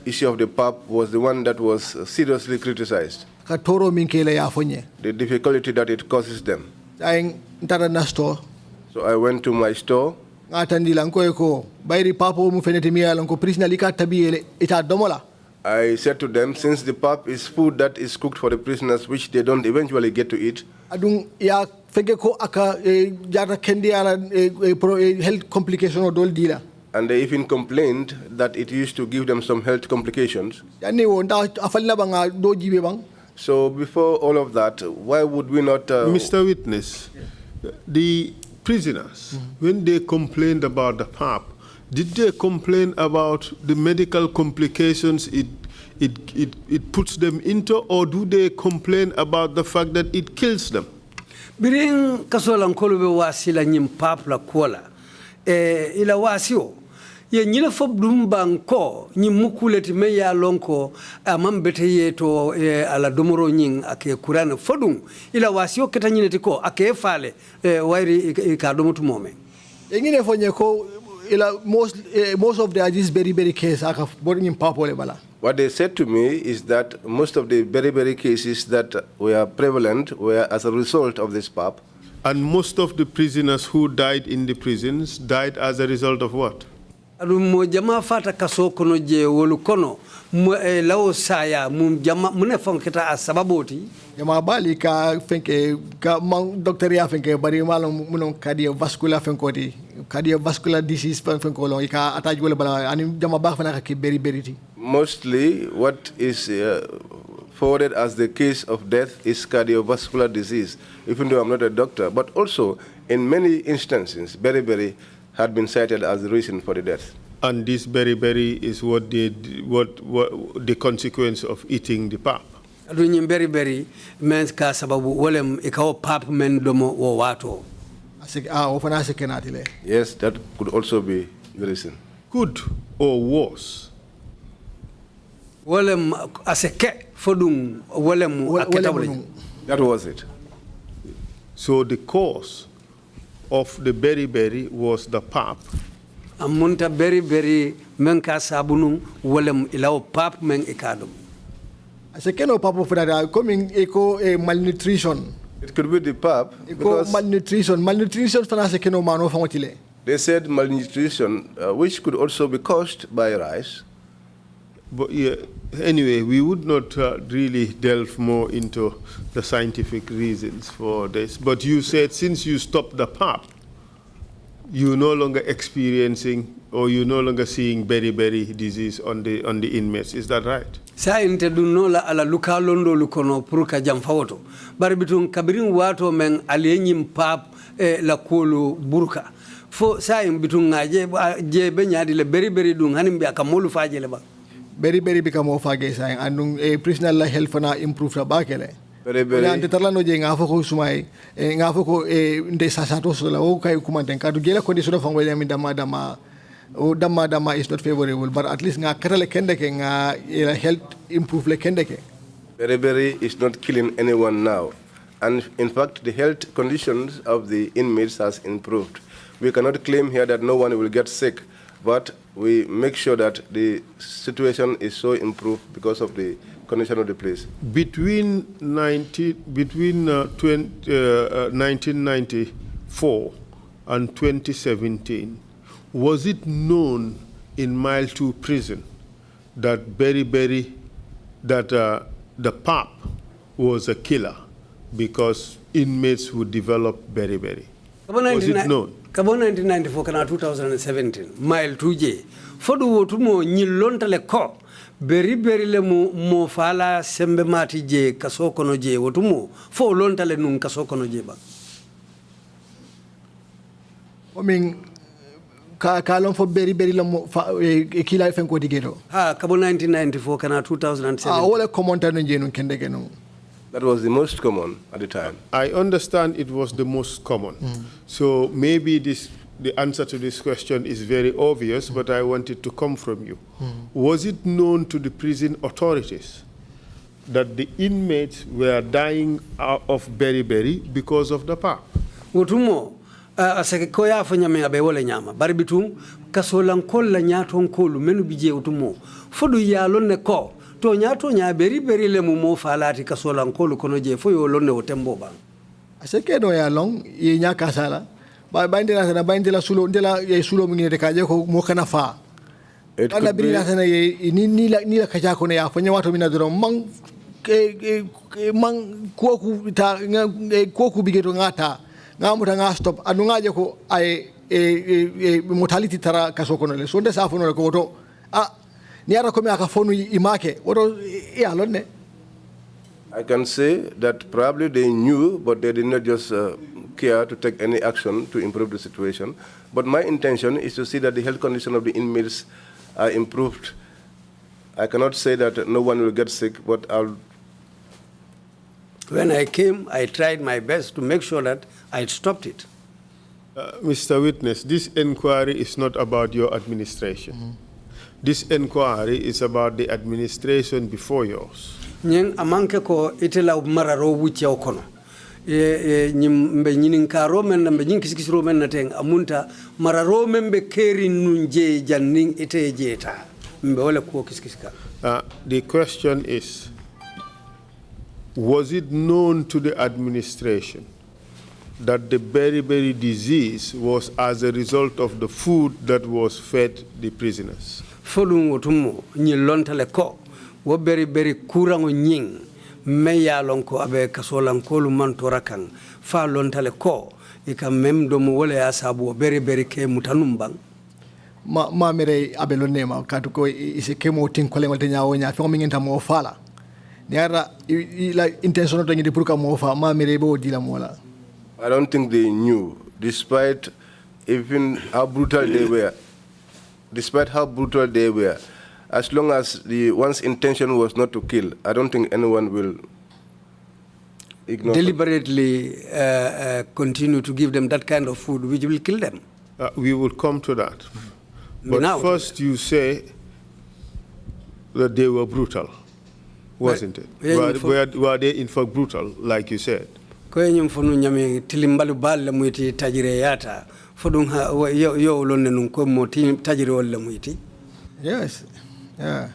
issue of the pap was the one that was seriously criticized. The difficulty that it causes them. So I went to my store. I said to them, since the pap is food that is cooked for the prisoners, which they don't eventually get to eat, health complication and they even complained that it used to give them some health complications. So before all of that, why would we not... Mr. Witness, the prisoners, when they complained about the pap, did they complain about the medical complications it puts them into, or do they complain about the fact that it kills them? Biring kasolan kolube wasila nyim pap la kola ila wasio ye nyina fob dum banko nyi mukuleti me ya lonko amam beteye to ala domoro nyin ake kurana fodum ila wasio keta nyineti ko ake fale wairi ka domotu mome engine fonye ko ila most of the ajis very case aka bodin papole bala. What they said to me is that most of the very cases that were prevalent were as a result of this pap. And most of the prisoners who died in the prisons died as a result of what? Mo jama fata kaso kono je wolu kono lawo saya mum jama mune fonketa asababoti jama bali ka fenke ka man docteur ya fenke bari malum munon cardiovascular fenkoti cardiovascular disease fenko lo ka attaque wala bala ani jama ba fana ka beriti. Mostly what is forwarded as the case of death is cardiovascular disease, even though I'm not a doctor, but also in many instances beriberi had been cited as the reason for the death. And this beriberi is what the consequence of eating the pap. Adunyim beriberi means ka sababu wolem ikaw pap men domo wo wato. Yes, that could also be the reason. Good or worse? Wolem aseke fodum wolem aketabuli. That was it. So the cause of the beriberi was the pap. Amunta beriberi men ka sabunu wolem ilaw pap men ikadum. Asekeno pap for that coming eco malnutrition. It could be the pap because malnutrition fana sekeno mano famotile. They said malnutrition, which could also be caused by rice. But yeah, anyway, we would not really delve more into the scientific reasons for this. But you said since you stopped the pap, you're no longer experiencing or you're no longer seeing beriberi disease on the inmates. Is that right? Sa inte dunola ala lukalondo lukono puruka jamfawoto. Bari bitun kabirin wato men aliyenyim pap la kolu burka fo sayim bitunga je be nyaadi le beri dun hanim be akamolu faje le ba beri become of a guest and a prisoner la health na improve the bakele. Very. Ante tarlano je ngafoko sumai ngafoko nde sasato so la o kay kumanten kadu gela condition of ngwe mi dama is not favorable but at least nga katale kendeke nga health improve le kendeke. Very is not killing anyone now, and in fact the health conditions of the inmates has improved. We cannot claim here that no one will get sick, but we make sure that the situation is so improved because of the condition of the place. Between 1994 and 2017, was it known in Mile 2 prison that the PAP was a killer because inmates would develop beriberi? Was it known? Kabo 1994 kana 2017 Mile 2J fodu wotu mo nyilontale ko beriberi le mo fala sembe mati je kasoko no je wotu mo fo lontale nun kasoko no je ba. I mean kalon fo beriberi la mo kila fen ko digedo. Ha kabo 1994 kana 2017. Wala commenta no je nun kendeke no. That was the most common at the time. I understand it was the most common. So maybe the answer to this question is very obvious, but I want it to come from you. Was it known to the prison authorities that the inmates were dying of beriberi because of the PAP? Wotumo asake koya fanya me abe wala nyama bari bitum kasolan kolla nyaton kolu menu bije wotumo fodu yalon ne ko to nyato nya beriberi le mo falati kasolan kolu kono je fo yo lonne wotembo ba asake do ya long ye nya kasala ba bandela sana bandela sulo ndela ye sulo mi ne kaje ko mo kana fa ana birina sana ye ni la kaja ko ne ya fanya wato mina duro man koku ta koku bigeto ngata ngamuta nga stop anu ngaje ko ay mortality tara kasoko no le so nde sa fono ko to niara ko mi aka fonu imake woto ya lonne. I can say that probably they knew, but they did not just care to take any action to improve the situation. But my intention is to see that the health condition of the inmates are improved. I cannot say that no one will get sick, but when I came, I tried my best to make sure that I stopped it. Mr. Witness, this inquiry is not about your administration. This inquiry is about the administration before yours. Nyeng amanke ko itela mararo wuche okono. Mbe nyinin karo men mbe nyin kisikisiro men nateng amunta mararo membe keri nunje janning ite jeta. Mbe wala ko kisikisika. The question is, was it known to the administration that the beriberi disease was as a result of the food that was fed the prisoners? Folum wotumo nyilontale ko wo beriberi kurango nying me yalon ko abe kasolan kolu mantora kan fa lontale ko ika mem do mo wala ya sabu beriberi ke mutanumbang ma mere abe lonema katu ko ise kemo tin ko le malte nyaawo nya fi mi ngenta mo fala niara la intention to ngi pour ka mo fa ma mere bo dila mo la. I don't think they knew, despite even how brutal they were. Despite how brutal they were, as long as the one's intention was not to kill, I don't think anyone will ignore deliberately continue to give them that kind of food which will kill them. We will come to that. But now, first you say that they were brutal, wasn't it? Were they in fact brutal, like you said? Yes. Yeah.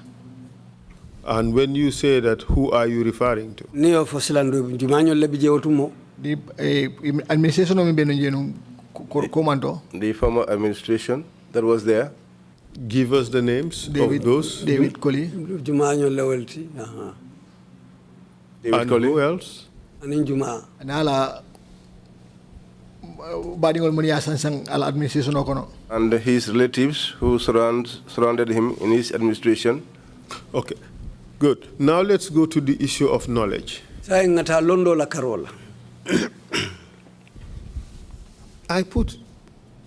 And when you say that, who are you referring to? The administration of commando. The former administration that was there. Give us the names of those. David Colley. And who else? Nala and his relatives who surrounded him in his administration. Okay, good. Now let's go to the issue of knowledge.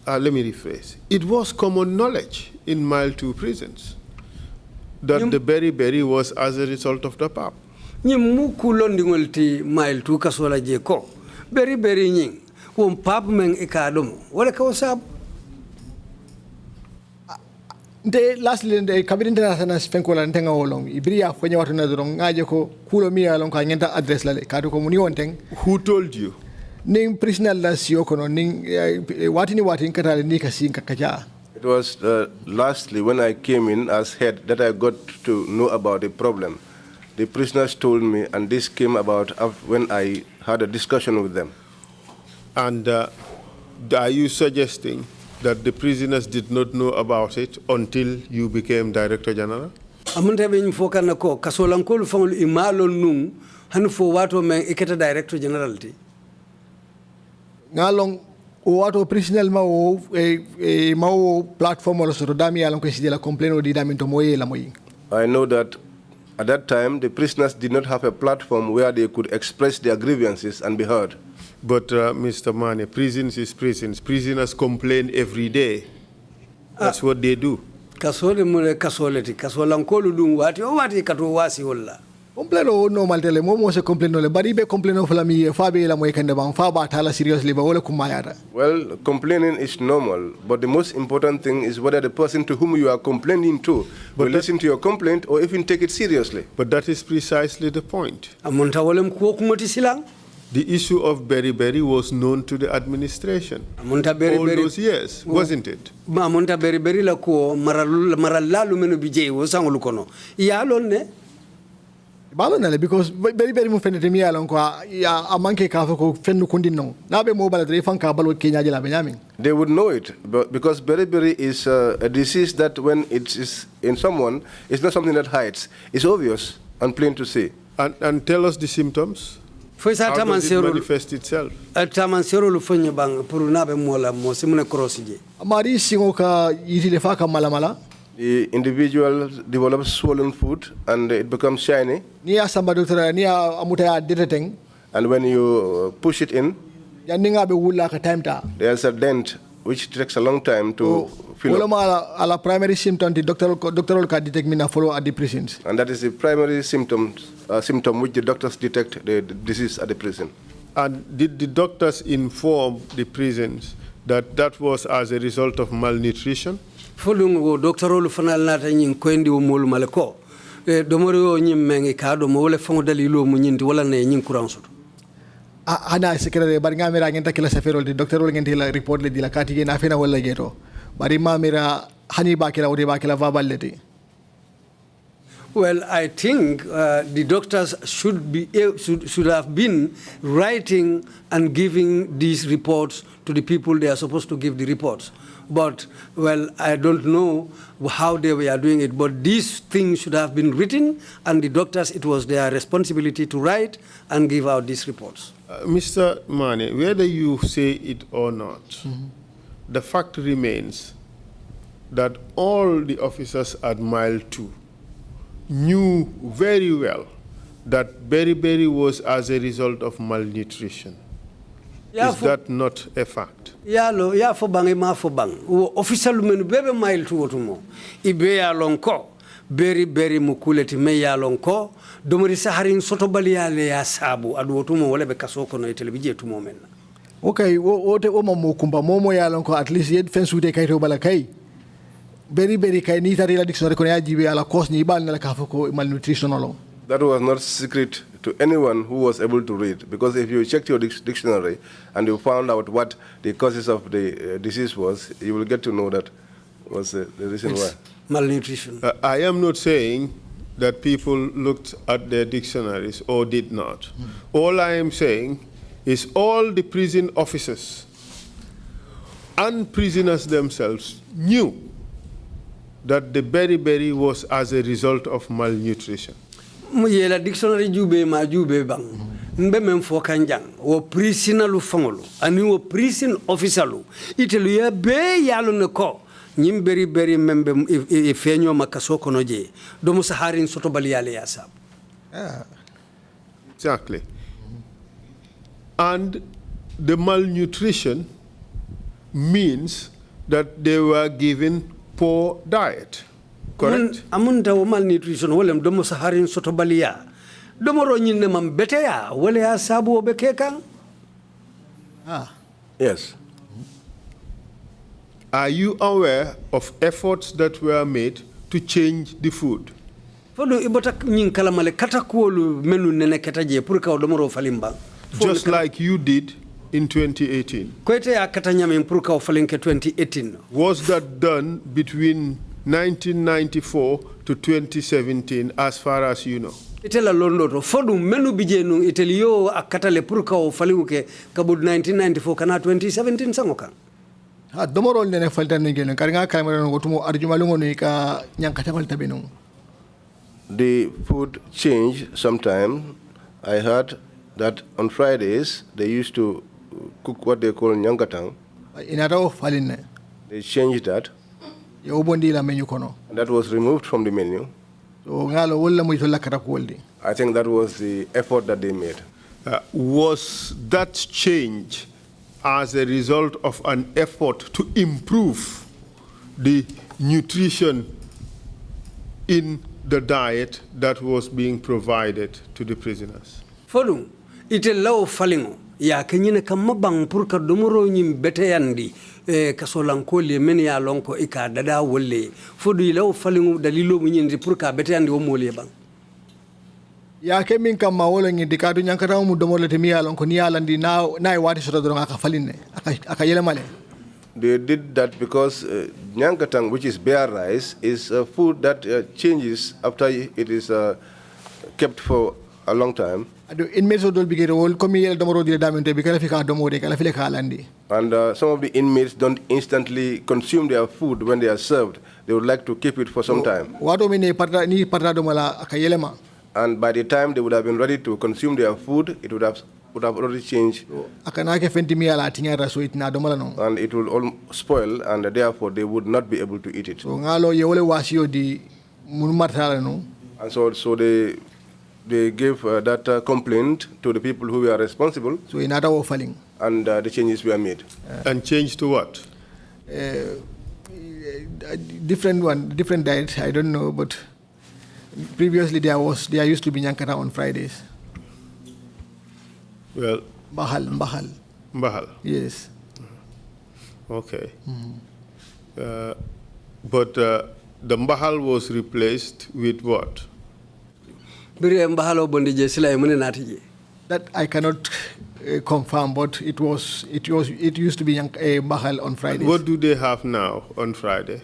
let me rephrase. It was common knowledge in Mile 2 prisons that the berry was as a result of the PAP. Mu kulondingol ti Mile 2 kasola je ko. Berry nying. Won PAP men ikadom. Wala ka wasab. De lastly de kabiri international spenkola ntenga wolong ibria fanya watu na dorong ngaje ko kulo mi alon ka ngenta address la le kadu ko muni wonteng. Who told you? Ning prisoner la siyo kono ning wati katale ni kasi kakaja. It was lastly when I came in as head that I got to know about the problem. The prisoners told me, and this came about when I had a discussion with them. And are you suggesting that the prisoners did not know about it until you became Director General? Amunta be foka na ko kasolankol fangol imalo nung hanu fo wato men iketa Director General ti. Ngalong wato prisoner ma o platform or so dami alon ko sidela complain di dami to moye la moyi. I know that at that time the prisoners did not have a platform where they could express their grievances and be heard. But Mr. Manneh, prisons is prisons. Prisoners complain every day. That's what they do. Kasole mule kasoleti kasolankolu dum wati kato wasi wala. Complain o normal tele momo se complain no le bari be complain of la mi fa be la moy kende bang fa ba tala seriously ba wala kumayara. Well, complaining is normal, but the most important thing is whether the person to whom you are complaining to will listen to your complaint or even take it seriously. But that is precisely the point. Amunta wolem ko kumoti silang. The issue of berry was known to the administration all those years, wasn't it? Amunta berry la ko marallalu menu bijay wo sangolu kono. Ya lon ne Balo nale because berry mu fende mi alon ko ya amanke ka ko fendu kundin non na be mo bala dre fanka balo kenya jela benyamin. They would know it because beriberi is a disease that when it is in someone, it's not something that hides. It's obvious and plain to see. And tell us the symptoms. How does it manifest itself? Tamansero lu fanya bang puru nabe mola mo simune crossije. Mari singo ka yitile fa ka malamala. The individual develops swollen foot and it becomes shiny. Ni asamba doctor ni amuta ya deteteng. And when you push it in, there's a dent which takes a long time to fill up. Ala primary symptom the doctor can detect me na follow at the prisons. And that is the primary symptom which the doctors detect the disease at the prison. And did the doctors inform the prisons that that was as a result of malnutrition? Folungo doctor olu fanal nata nyin kondi wo mol malako. Domoro nyim mengi ka do mo wala fongo dalilo mu nyinti wala ne nyin kuranso. Ana secretary bari ngamira ngenta kila saferol di doctor ol ngenti la report le di la kati na fena wala geto. Bari mamira hani bakila odi bakila vaballeti. Well, I think the doctors should have been writing and giving these reports to the people they are supposed to give the reports. But, well, I don't know how they were doing it, but these things should have been written, and the doctors, it was their responsibility to write and give out these reports. Mr. Manneh, whether you say it or not, the fact remains that all the officers at Mile 2 knew very well that beriberi was as a result of malnutrition. Is that not a fact? Ya fo bang ma fo bang. Official men bebe Mile 2 wotumo. Ibe ya lonko beriberi mukuleti me ya lonko domori saharin soto baliyale ya sabu adu wotumo wala be kasoko no telebije tumo men. Okay, wote o mamo kumba momo ya lonko at least yed fensu de kayto bala kay. Beriberi kay ni tari la dictionary ko ya jibe ala cause ni bal na la kafoko malnutrition alone. That was not secret to anyone who was able to read, because if you checked your dictionary and you found out what the causes of the disease was, you will get to know that was the reason why. Malnutrition. I am not saying that people looked at their dictionaries or did not. All I am saying is all the prison officers and prisoners themselves knew that the beriberi was as a result of malnutrition. Muyela dictionary jube ma jube bang mbe men fo kanjang wo prisonalu fangolu ani wo prison officeru itelu ya be yalo ne ko nyim beri membe e feño makaso kono je do mo saharin soto bal yale ya sab. Exactly. And the malnutrition means that they were given poor diet. Correct? Amunda wo malnutrition wolem domo saharin sotobalia. Domo ro nyinne mam beteya wole ya sabu obekeka. Yes. Are you aware of efforts that were made to change the food? Fodo ibota nyin kala male kata kuolu menu nene kataje pour ka domo ro falimba. Just like you did in 2018. Kwete ya kata nyame pour ka falinke 2018. Was that done between 1994 to 2017 as far as you know? Itela londo to fodu menu bijenu itelio akatale pour ka faliuke kabud 1994 kana 2017 sangoka. Domorol nene falta ngene karinga kamera ngo tumo arjumalungo ni ka nyankata falta benu. The food changed sometime. I heard that on Fridays they used to cook what they call nyangatang. Inaro faline. They changed that. Yobondi la menu kono. And that was removed from the menu. So ngalo wala mo itola karakoldi. I think that was the effort that they made. Was that change as a result of an effort to improve the nutrition in the diet that was being provided to the prisoners? Fodu ite law falingo ya kenyine kam mabang pour ka domoro nyim beteyandi kasolankoli men ya lonko ika dada wolle fodu law falingo dalilo mu nyindi pour ka beteyandi wo mole bang ya ke min kam ma wolo ngi dikadu nyankata mu domole te mi ya lonko ni alandi na wati soto do aka falinne aka yele male. They did that because nyankatang, which is bear rice, is a food that changes after it is kept for a long time. And some of the inmates don't instantly consume their food when they are served. They would like to keep it for some time. And by the time they would have been ready to consume their food, it would have already changed. And it will all spoil, and therefore they would not be able to eat it. And so they gave that complaint to the people who were responsible. So in other falling. And the changes were made. And changed to what? Different diet, I don't know, but previously there used to be nyankata on Fridays. Well, Mbahal. Yes. Okay. But the mbahal was replaced with what? That I cannot confirm, but it used to be mbahal on Fridays. What do they have now on Friday?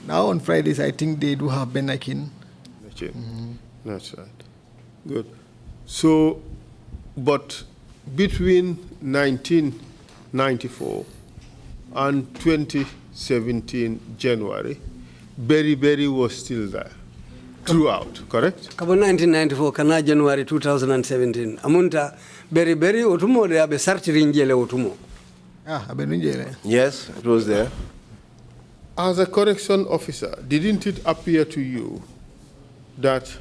Now on Fridays, I think they do have benakin. That's right. Good. So, but between 1994 and 2017 January, Berry was still there throughout, correct? Kabo 1994 kana January 2017 amunta Berry otumo de abe sartiri njele otumo. Yes, it was there. As a correction officer, didn't it appear to you that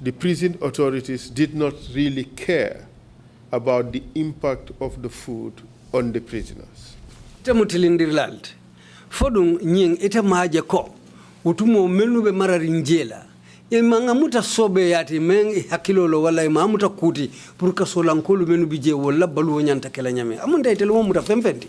the prison authorities did not really care about the impact of the food on the prisoners? Itamutilindiriland. Fodung nying ita maje ko utumo menu be mararinjela. Imanga muta sobe yati meng hakilolo wala imamuta kuti purka solankolu menu bije wala balu nyanta kala nyame. Amunda itelo muta femfendi.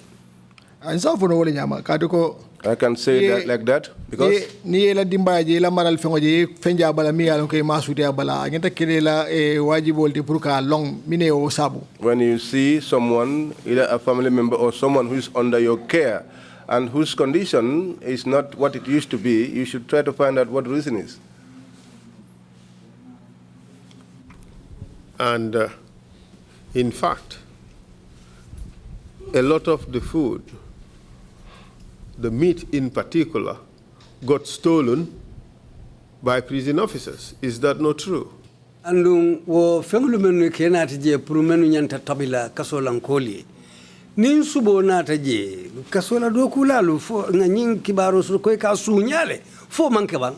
Ansa fono wala nyama kaduko I can say that like that because ni la dimbaje la maral fengoje fenja bala mi alon kay masuti bala ngenta kirela wajibol de purka long mine o sabu. When you see someone, either a family member or someone who is under your care and whose condition is not what it used to be, you should try to find out what the reason is. And in fact, a lot of the food, the meat in particular, got stolen by prison officers. Is that not true? Andung wo fenglu menu kenati je pour menu nyanta tabila kasola nkoli. Nin subo nata je kasola do kulalu fo ngin kibaro su koy ka sunyale fo manke bang.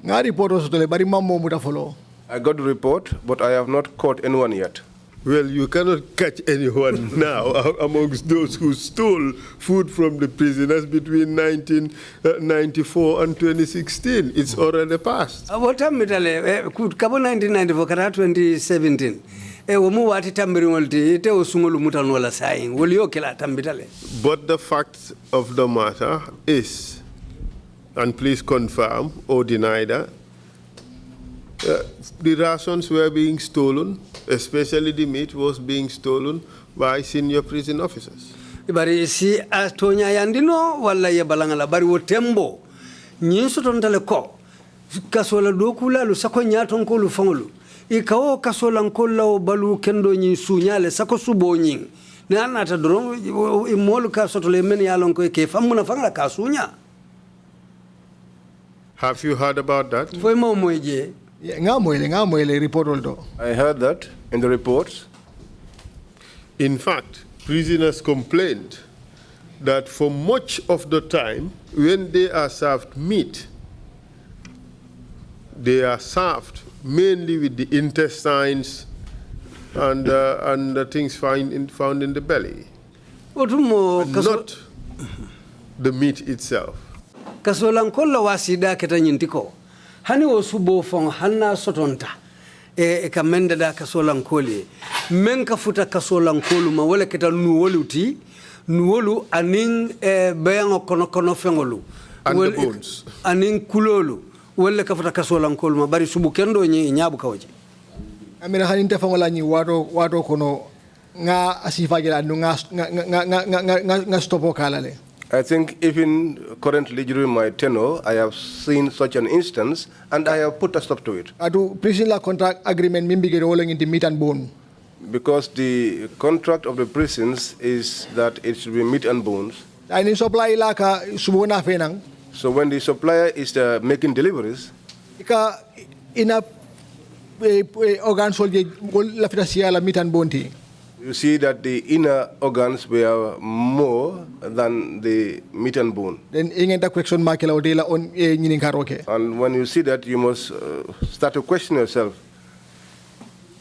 Ngari poto so tole bari mammo muta follow. I got the report, but I have not caught anyone yet. Well, you cannot catch anyone now amongst those who stole food from the prisoners between 1994 and 2016. It's already passed. What time mitale kabo 1994 kara 2017. Womu wati tambiri walti ite osungolu mutan wala saying. Woli okela tambitale. But the fact of the matter is, and please confirm or deny that, the rations were being stolen, especially the meat was being stolen by senior prison officers. Bari si atonya yandino wala ya balangala bari wotembo nyinso tontale ko kasola dokula lu sako nyaton ko lu fangolu ikawo kasola nkolla balu kendo nyi sunyale sako subo nyi na anata doron imolu kasotole men yalon ko ke famuna fangala kasunya. Have you heard about that? Foi mo moje. Report. I heard that in the reports. In fact, prisoners complained that for much of the time, when they are served meat, they are served mainly with the intestines and the things found in the belly, not the meat itself. Kasolankola wasida keta nyintiko. Hani osubo fong hanna sotonta kamenda da kasolankoli menka futa kasolankolu ma wala keta nuwoluti nuwolu aning bayango kono fengolu and the bones aning kulolu wala ka futa kasolankolu ma bari subu kendo nyi nyabu kawaje amira haninte fangola nyi wato kono nga asifagela nga stopo kalale. I think even currently during my tenure, I have seen such an instance and I have put a stop to it. Adu prison la contract agreement mimbigere rolling into meat and bone. Because the contract of the prisons is that it should be meat and bones. And supply la ka subona fenang. So when the supplier is making deliveries, ika ina organ soldier la fita la meat and bone ti. you see that the inner organs were more than the meat and bone. Then ingenta question makela odela on nyinin karoke. And when you see that, you must start to question yourself.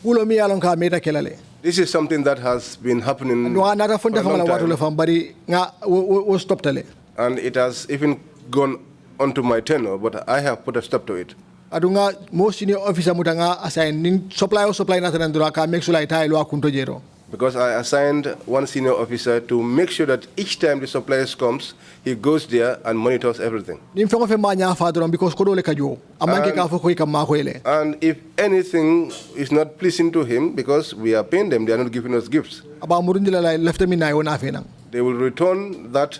Ulo mi alon ka meta kelale. This is something that has been happening No another fonda famala watu le fambari nga wo stop tale. And it has even gone onto my tenure, but I have put a stop to it. Adunga most senior officer mutanga assign ning supply na tanandura ka make sure ita ilo akunto jero. Because I assigned one senior officer to make sure that each time the supplier comes, he goes there and monitors everything. And if anything is not pleasing to him, because we are paying them, they are not giving us gifts, they will return that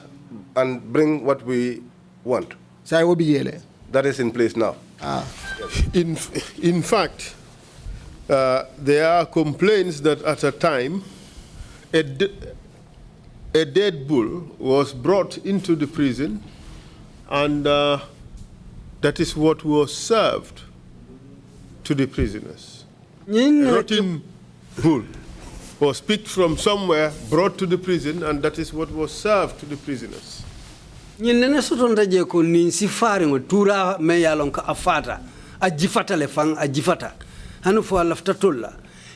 and bring what we want. That is in place now. In fact, there are complaints that at a time, a dead bull was brought into the prison, and that is what was served to the prisoners. A rotten bull was picked from somewhere, brought to the prison, and that is what was served to the prisoners. Nene sotonda je ko nin sifari ngo tura me yalon ka afata ajifata le fang ajifata hanu fo lafta tolla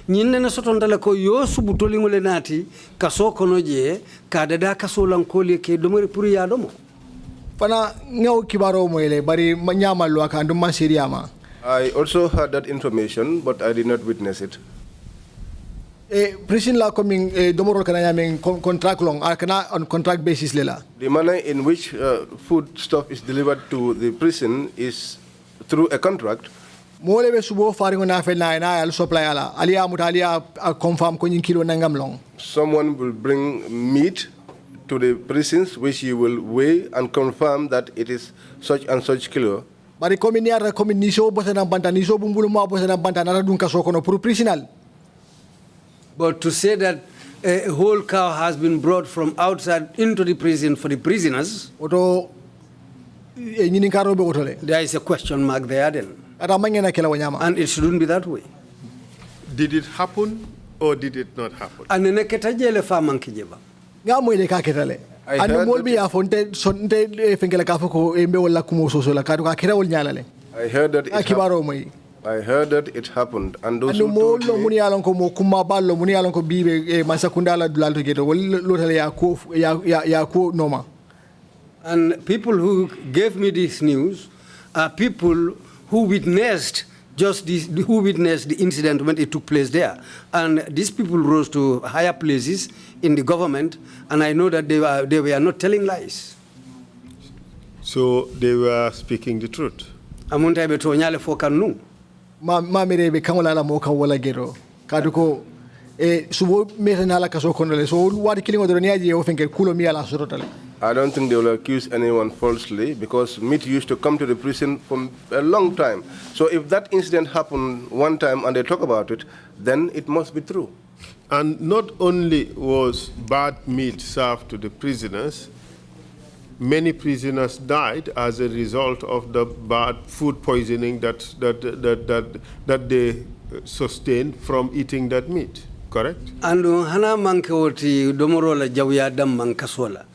nene sotonda le ko yo subutoli ngole nati kaso kono je ka dada kaso lan koli ke domori pour ya domo pana ngaw kibaro moyle bari nyama lo aka ndum man seriama. I also heard that information, but I did not witness it. Prison la coming domoro kana yamen contract long kana on contract basis lela. The manner in which food stuff is delivered to the prison is through a contract. Mole be subo faringo na fel na al supply ala alia mutalia confirm ko nyin kilo nangam long. Someone will bring meat to the prisons which you will weigh and confirm that it is such and such kilo. Bari kominiara kominiso bosana banta niso bumbulu ma bosana banta na dun kaso kono pour prisonal. But to say that a whole cow has been brought from outside into the prison for the prisoners, there is a question mark there then. And it shouldn't be that way. Did it happen or did it not happen? I heard that I heard that it happened, and those Anu who mo told lo me, muni alon ko mo kuma ballo muni alon ko bibe masakunda la dulalto geto wol lotale ya ko noma. And people who gave me this news are people who witnessed who witnessed the incident when it took place there. And these people rose to higher places in the government, and I know that they were not telling lies. So they were speaking the truth. Amunta be to nyale fo kanu. Ma mere be kangola la mo kan wala gero. Kadu ko subo mere na la kaso konole so wadi kilingo do niaji o fenke kulo mi ala sorotale. I don't think they will accuse anyone falsely, because meat used to come to the prison for a long time. So if that incident happened one time and they talk about it, then it must be true. And not only was bad meat served to the prisoners, many prisoners died as a result of the bad food poisoning that they sustained from eating that meat. Correct? And hana manke oti domorola jawya dam mankasola.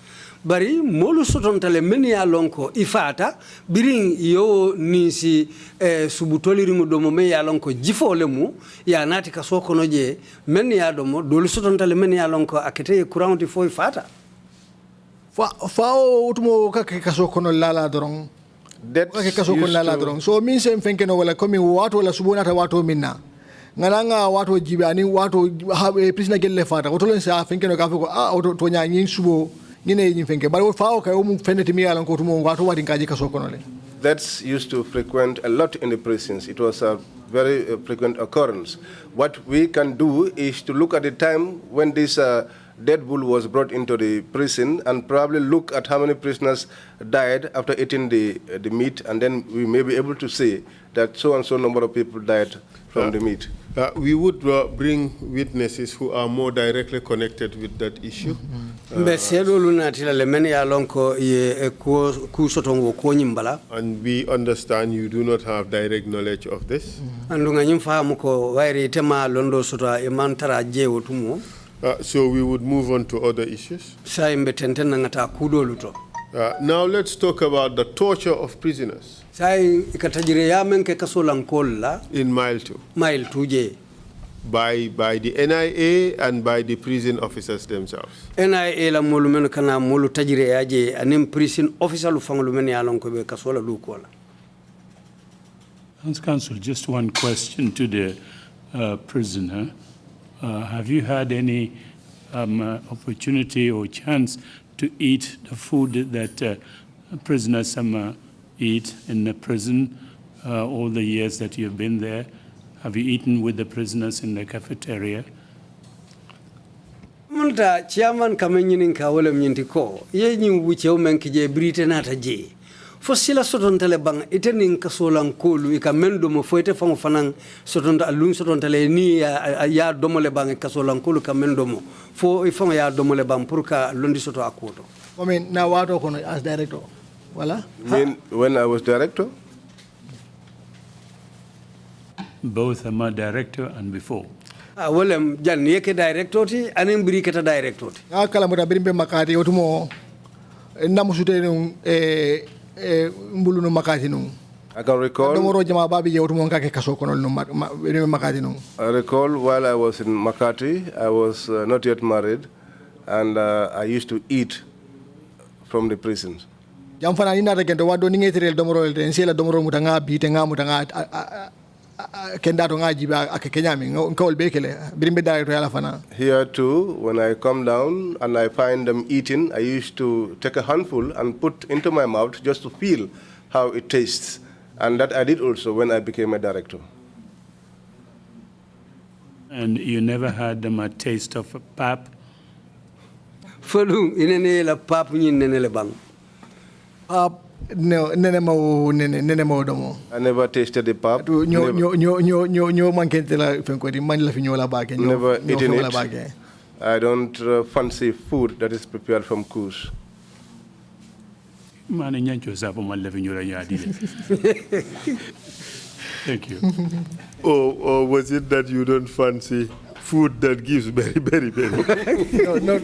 Bari molu sotontale meni ya lonko ifata biring yo nisi subutoli ringu domo me ya lonko jifole mu ya nati kasoko noje meni ya domo dolu sotontale meni ya lonko akete kuranti fo ifata Fao utumo kake kasoko no lala dorong. Kake kasoko lala dorong. So min sem fenke no wala komi watu wala subona ta watu minna. Ngalanga watu jibe ani watu prisina gelle fata. Otolen sa fenke no kafiko auto to nya nyin subo. That's used to frequent a lot in the prisons. It was a very frequent occurrence. What we can do is to look at the time when this dead bull was brought into the prison and probably look at how many prisoners died after eating the meat, and then we may be able to say that so and so number of people died from the meat. We would bring witnesses who are more directly connected with that issue. And we understand you do not have direct knowledge of this. So we would move on to other issues. Now let's talk about the torture of prisoners. In Mile 2. Mile 2 by the NIA and by the prison officers themselves. NIA la molu men kana molu tajire yaje anim prison officer lu fanglu men yalon ko be kasola lu kola. Council, just one question to the prisoner. Have you had any opportunity or chance to eat the food that prisoners eat in the prison all the years that you've been there? Have you eaten with the prisoners in the cafeteria? Munta chairman kamenyinin ka wala myinti ko ye nyi wuche o men kije brite nata je fo sila soton tele bang itenin ka solan kolu e ka mendo mo foete fango fanan soton alun soton tele ni ya domole bang ka solan kolu ka mendo mo fo e fango ya domole bang pour ka londi soto akoto. I mean, now what as director? Wala? When I was director? Both am a director and before. Well, Jan yeke director ti anin briketa director ti. Kala mo birimbe makati otumo namusute nung mbulu no makati nung. I can recall. I recall while I was in Makati, I was not yet married, and I used to eat from the prisons. Jamfana ina regento wado ningetirel domoro el ensela domoro mutanga bitenga mutanga kendato ngaji ba akekenyami ngol bekele birimbe director yala fana. Here too, when I come down and I find them eating, I used to take a handful and put into my mouth just to feel how it tastes. And that I did also when I became a director. And you never had them a taste of a pap? Felu inene la pap ni nene le bang. No, nene mo domo. I never tasted the pap. Nyo mankente la fenkodi man la finyola bage. Never eaten it. I don't fancy food that is prepared from coos. Thank you. Or was it that you don't fancy food that gives very? No.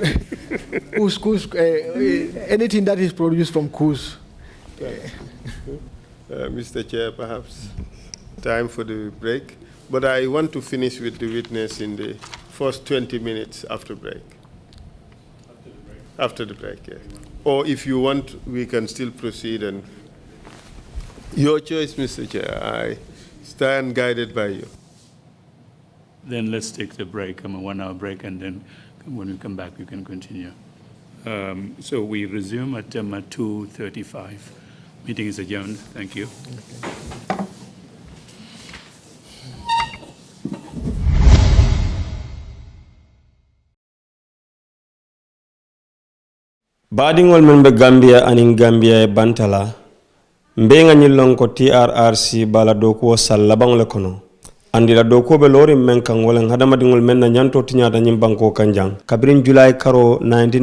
Couscous, anything that is produced from coos. Mr. Chair, perhaps. time for the break. But I want to finish with the witness in the first 20 minutes after break. After the break, yes. Or if you want, we can still proceed. And your choice, Mr. Chair. I stand guided by you. Then let's take the break, a 1 hour break, and then when we come back, we can continue. So we resume at 2:35. Meeting is adjourned. Thank you. Badingol men be Gambia anin Gambia e bantala mbenga nyillon ko TRRC bala doko sallabang le kono andila doko be lori men kan wolen hadamadingol men na nyanto tinyata nyimbanko kanjang kabirin July karo 19